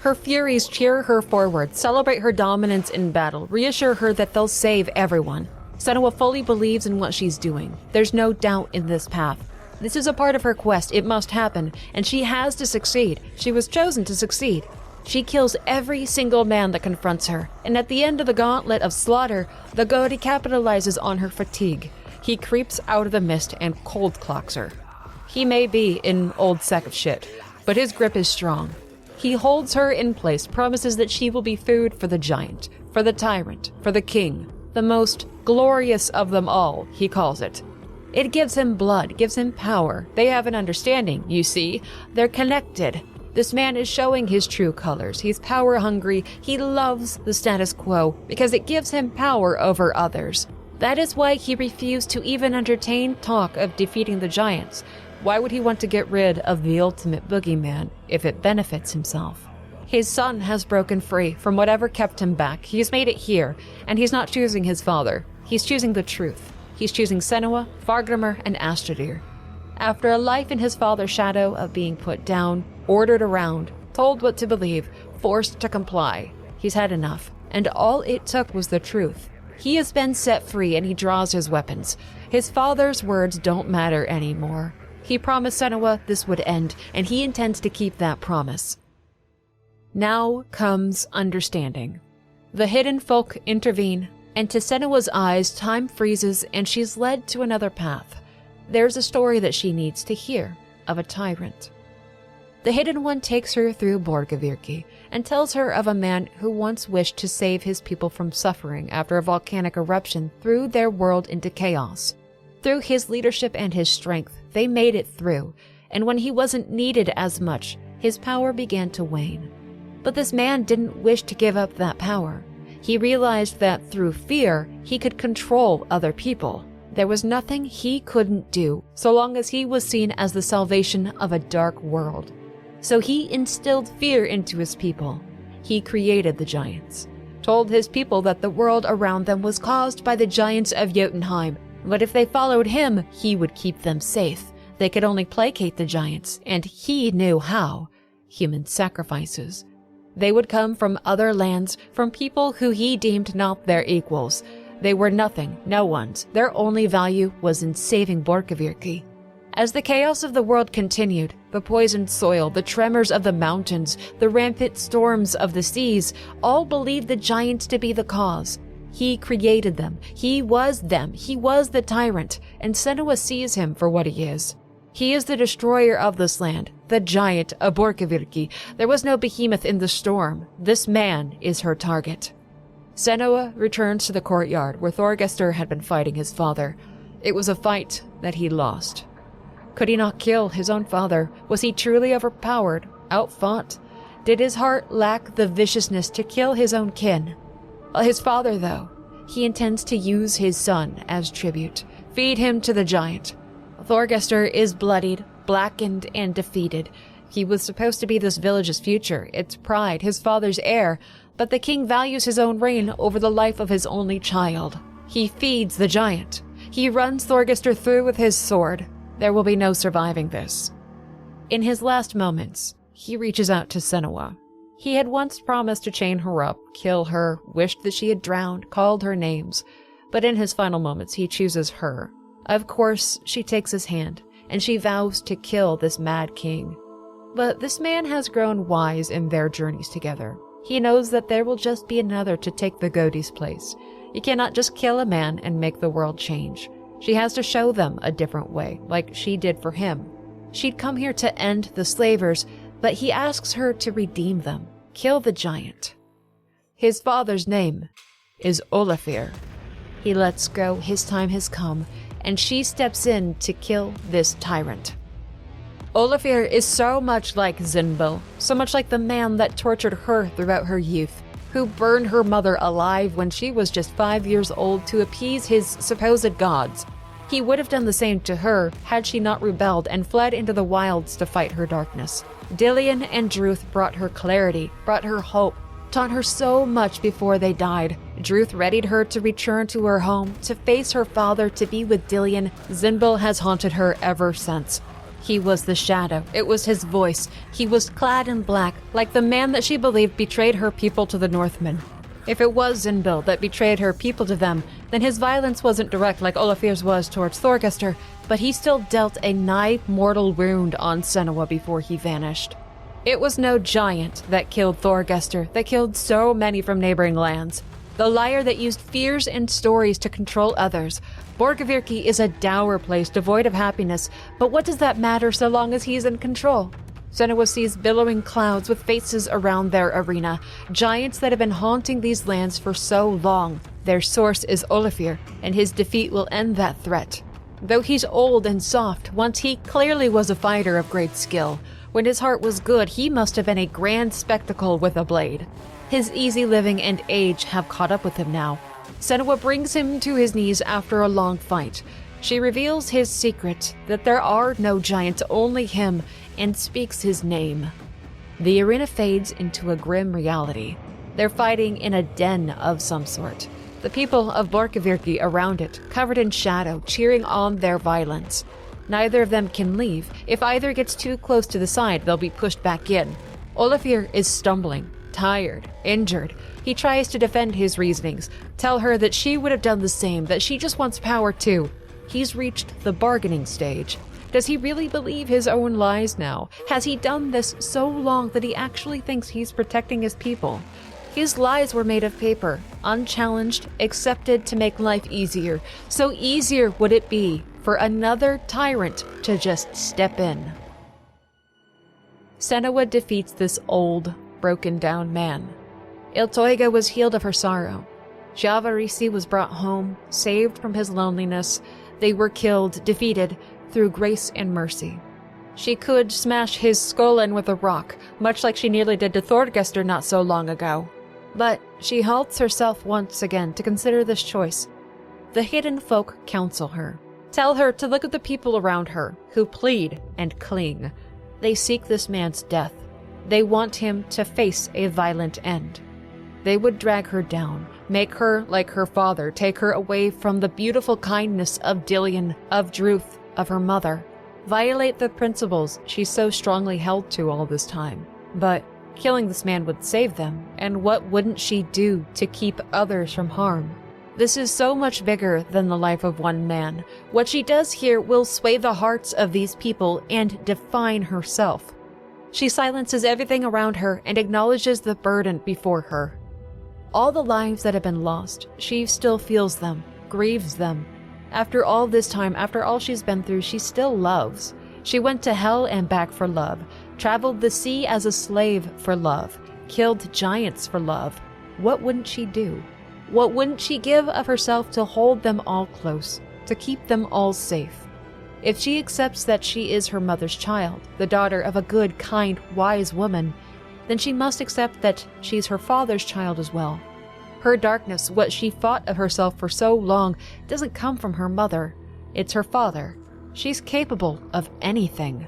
Her Furies cheer her forward, celebrate her dominance in battle, reassure her that they'll save everyone. Senua fully believes in what she's doing. There's no doubt in this path. This is a part of her quest. It must happen, and she has to succeed. She was chosen to succeed. She kills every single man that confronts her, and at the end of the gauntlet of slaughter, the goatee capitalizes on her fatigue. He creeps out of the mist and cold clocks her. He may be an old sack of shit, but his grip is strong. He holds her in place, promises that she will be food for the giant, for the tyrant, for the king, the most glorious of them all, he calls it. It gives him blood, gives him power. They have an understanding, you see. They're connected. This man is showing his true colors. He's power hungry. He loves the status quo because it gives him power over others. That is why he refused to even entertain talk of defeating the giants. Why would he want to get rid of the ultimate boogeyman if it benefits himself? His son has broken free from whatever kept him back. He's made it here, and he's not choosing his father. He's choosing the truth. He's choosing Senua, Vargrimmr, and Astradir. After a life in his father's shadow of being put down, ordered around, told what to believe, forced to comply, he's had enough, and all it took was the truth. He has been set free, and he draws his weapons. His father's words don't matter anymore. He promised Senua this would end, and he intends to keep that promise. Now comes understanding. The hidden folk intervene, and to Senua's eyes, time freezes and she's led to another path. There's a story that she needs to hear, of a tyrant. The Hidden One takes her through Borgavirki and tells her of a man who once wished to save his people from suffering after a volcanic eruption threw their world into chaos. Through his leadership and his strength, they made it through, and when he wasn't needed as much, his power began to wane. But this man didn't wish to give up that power. He realized that through fear, he could control other people. There was nothing he couldn't do, so long as he was seen as the salvation of a dark world. So he instilled fear into his people. He created the giants, told his people that the world around them was caused by the giants of Jotunheim, but if they followed him, he would keep them safe. They could only placate the giants, and he knew how. Human sacrifices. They would come from other lands, from people who he deemed not their equals. They were nothing, no one's. Their only value was in saving Borgavirki. As the chaos of the world continued, the poisoned soil, the tremors of the mountains, the rampant storms of the seas, all believed the giant to be the cause. He created them. He was them. He was the tyrant, and Senua sees him for what he is. He is the destroyer of this land, the giant of Borkavirki. There was no behemoth in the storm. This man is her target. Senua returns to the courtyard where Thorgestur had been fighting his father. It was a fight that he lost. Could he not kill his own father? Was he truly overpowered, outfought? Did his heart lack the viciousness to kill his own kin? His father, though, he intends to use his son as tribute, feed him to the giant. Thorgestur is bloodied, blackened, and defeated. He was supposed to be this village's future, its pride, his father's heir, but the king values his own reign over the life of his only child. He feeds the giant. He runs Thorgestur through with his sword. There will be no surviving this. In his last moments, he reaches out to Senua. He had once promised to chain her up, kill her, wished that she had drowned, called her names, but in his final moments he chooses her. Of course, she takes his hand, and she vows to kill this mad king. But this man has grown wise in their journeys together. He knows that there will just be another to take the Godi's place. You cannot just kill a man and make the world change. She has to show them a different way, like she did for him. She'd come here to end the slavers, but he asks her to redeem them, kill the giant. His father's name is Olafir. He lets go, his time has come, and she steps in to kill this tyrant. Olafir is so much like Zynbil, so much like the man that tortured her throughout her youth, who burned her mother alive when she was just 5 years old to appease his supposed gods. He would have done the same to her had she not rebelled and fled into the wilds to fight her darkness. Dillion and Druth brought her clarity, brought her hope, taught her so much before they died. Druth readied her to return to her home, to face her father, to be with Dillion. Zynbil has haunted her ever since. He was the shadow. It was his voice. He was clad in black, like the man that she believed betrayed her people to the Northmen. If it was Zynbil that betrayed her people to them, then his violence wasn't direct like Olafir's was towards Thorgestur, but he still dealt a nigh mortal wound on Senua before he vanished. It was no giant that killed Thorgestur, that killed so many from neighboring lands. The liar that used fears and stories to control others. Borkavirki is a dour place devoid of happiness, but what does that matter so long as he's in control? Senua sees billowing clouds with faces around their arena, giants that have been haunting these lands for so long. Their source is Olafir, and his defeat will end that threat. Though he's old and soft, once he clearly was a fighter of great skill. When his heart was good, he must have been a grand spectacle with a blade. His easy living and age have caught up with him now. Senua brings him to his knees after a long fight. She reveals his secret, that there are no giants, only him, and speaks his name. The arena fades into a grim reality. They're fighting in a den of some sort. The people of Borkavirki around it, covered in shadow, cheering on their violence. Neither of them can leave. If either gets too close to the side, they'll be pushed back in. Olafir is stumbling, tired, injured. He tries to defend his reasonings, tell her that she would have done the same, that she just wants power too. He's reached the bargaining stage. Does he really believe his own lies now? Has he done this so long that he actually thinks he's protecting his people? His lies were made of paper, unchallenged, accepted to make life easier. So easier would it be for another tyrant to just step in. Senua defeats this old, broken-down man. Illtauga was healed of her sorrow. Javarisi was brought home, saved from his loneliness. They were killed, defeated, through grace and mercy. She could smash his skull in with a rock, much like she nearly did to Thorgestur not so long ago. But she halts herself once again to consider this choice. The hidden folk counsel her. Tell her to look at the people around her, who plead and cling. They seek this man's death. They want him to face a violent end. They would drag her down, make her like her father, take her away from the beautiful kindness of Dillion, of Druth, of her mother, violate the principles she so strongly held to all this time. But killing this man would save them, and what wouldn't she do to keep others from harm? This is so much bigger than the life of one man. What she does here will sway the hearts of these people and define herself. She silences everything around her and acknowledges the burden before her. All the lives that have been lost, she still feels them, grieves them. After all this time, after all she's been through, she still loves. She went to hell and back for love, traveled the sea as a slave for love, killed giants for love. What wouldn't she do? What wouldn't she give of herself to hold them all close, to keep them all safe? If she accepts that she is her mother's child, the daughter of a good, kind, wise woman, then she must accept that she's her father's child as well. Her darkness, what she fought of herself for so long, doesn't come from her mother. It's her father. She's capable of anything.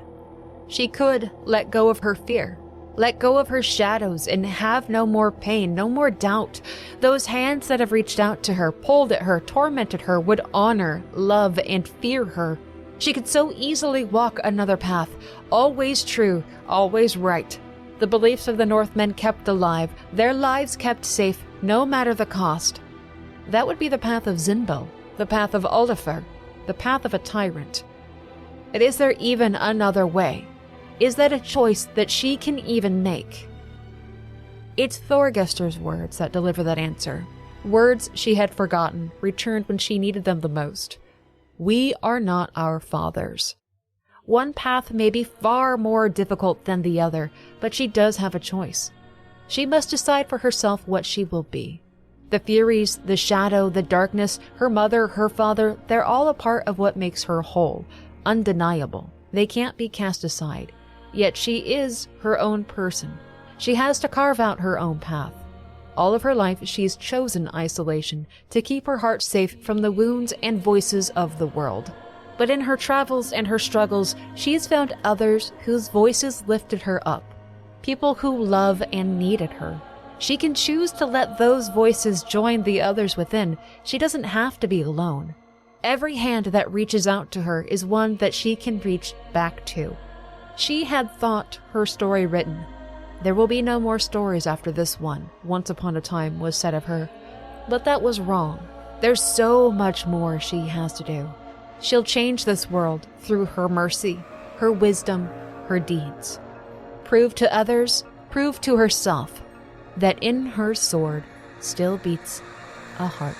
She could let go of her fear, let go of her shadows, and have no more pain, no more doubt. Those hands that have reached out to her, pulled at her, tormented her, would honor, love, and fear her. She could so easily walk another path, always true, always right. The beliefs of the Northmen kept alive, their lives kept safe, no matter the cost. That would be the path of Zinbo, the path of Uldafer, the path of a tyrant. And is there even another way? Is that a choice that she can even make? It's Thorgester's words that deliver that answer. Words she had forgotten, returned when she needed them the most. We are not our fathers. One path may be far more difficult than the other, but she does have a choice. She must decide for herself what she will be. The Furies, the shadow, the darkness, her mother, her father, they're all a part of what makes her whole, undeniable. They can't be cast aside. Yet she is her own person. She has to carve out her own path. All of her life she's chosen isolation to keep her heart safe from the wounds and voices of the world. But in her travels and her struggles, she's found others whose voices lifted her up. People who love and needed her. She can choose to let those voices join the others within. She doesn't have to be alone. Every hand that reaches out to her is one that she can reach back to. She had thought her story written. There will be no more stories after this one, once upon a time was said of her. But that was wrong. There's so much more she has to do. She'll change this world through her mercy, her wisdom, her deeds. Prove to others, prove to herself, that in her sword still beats a heart.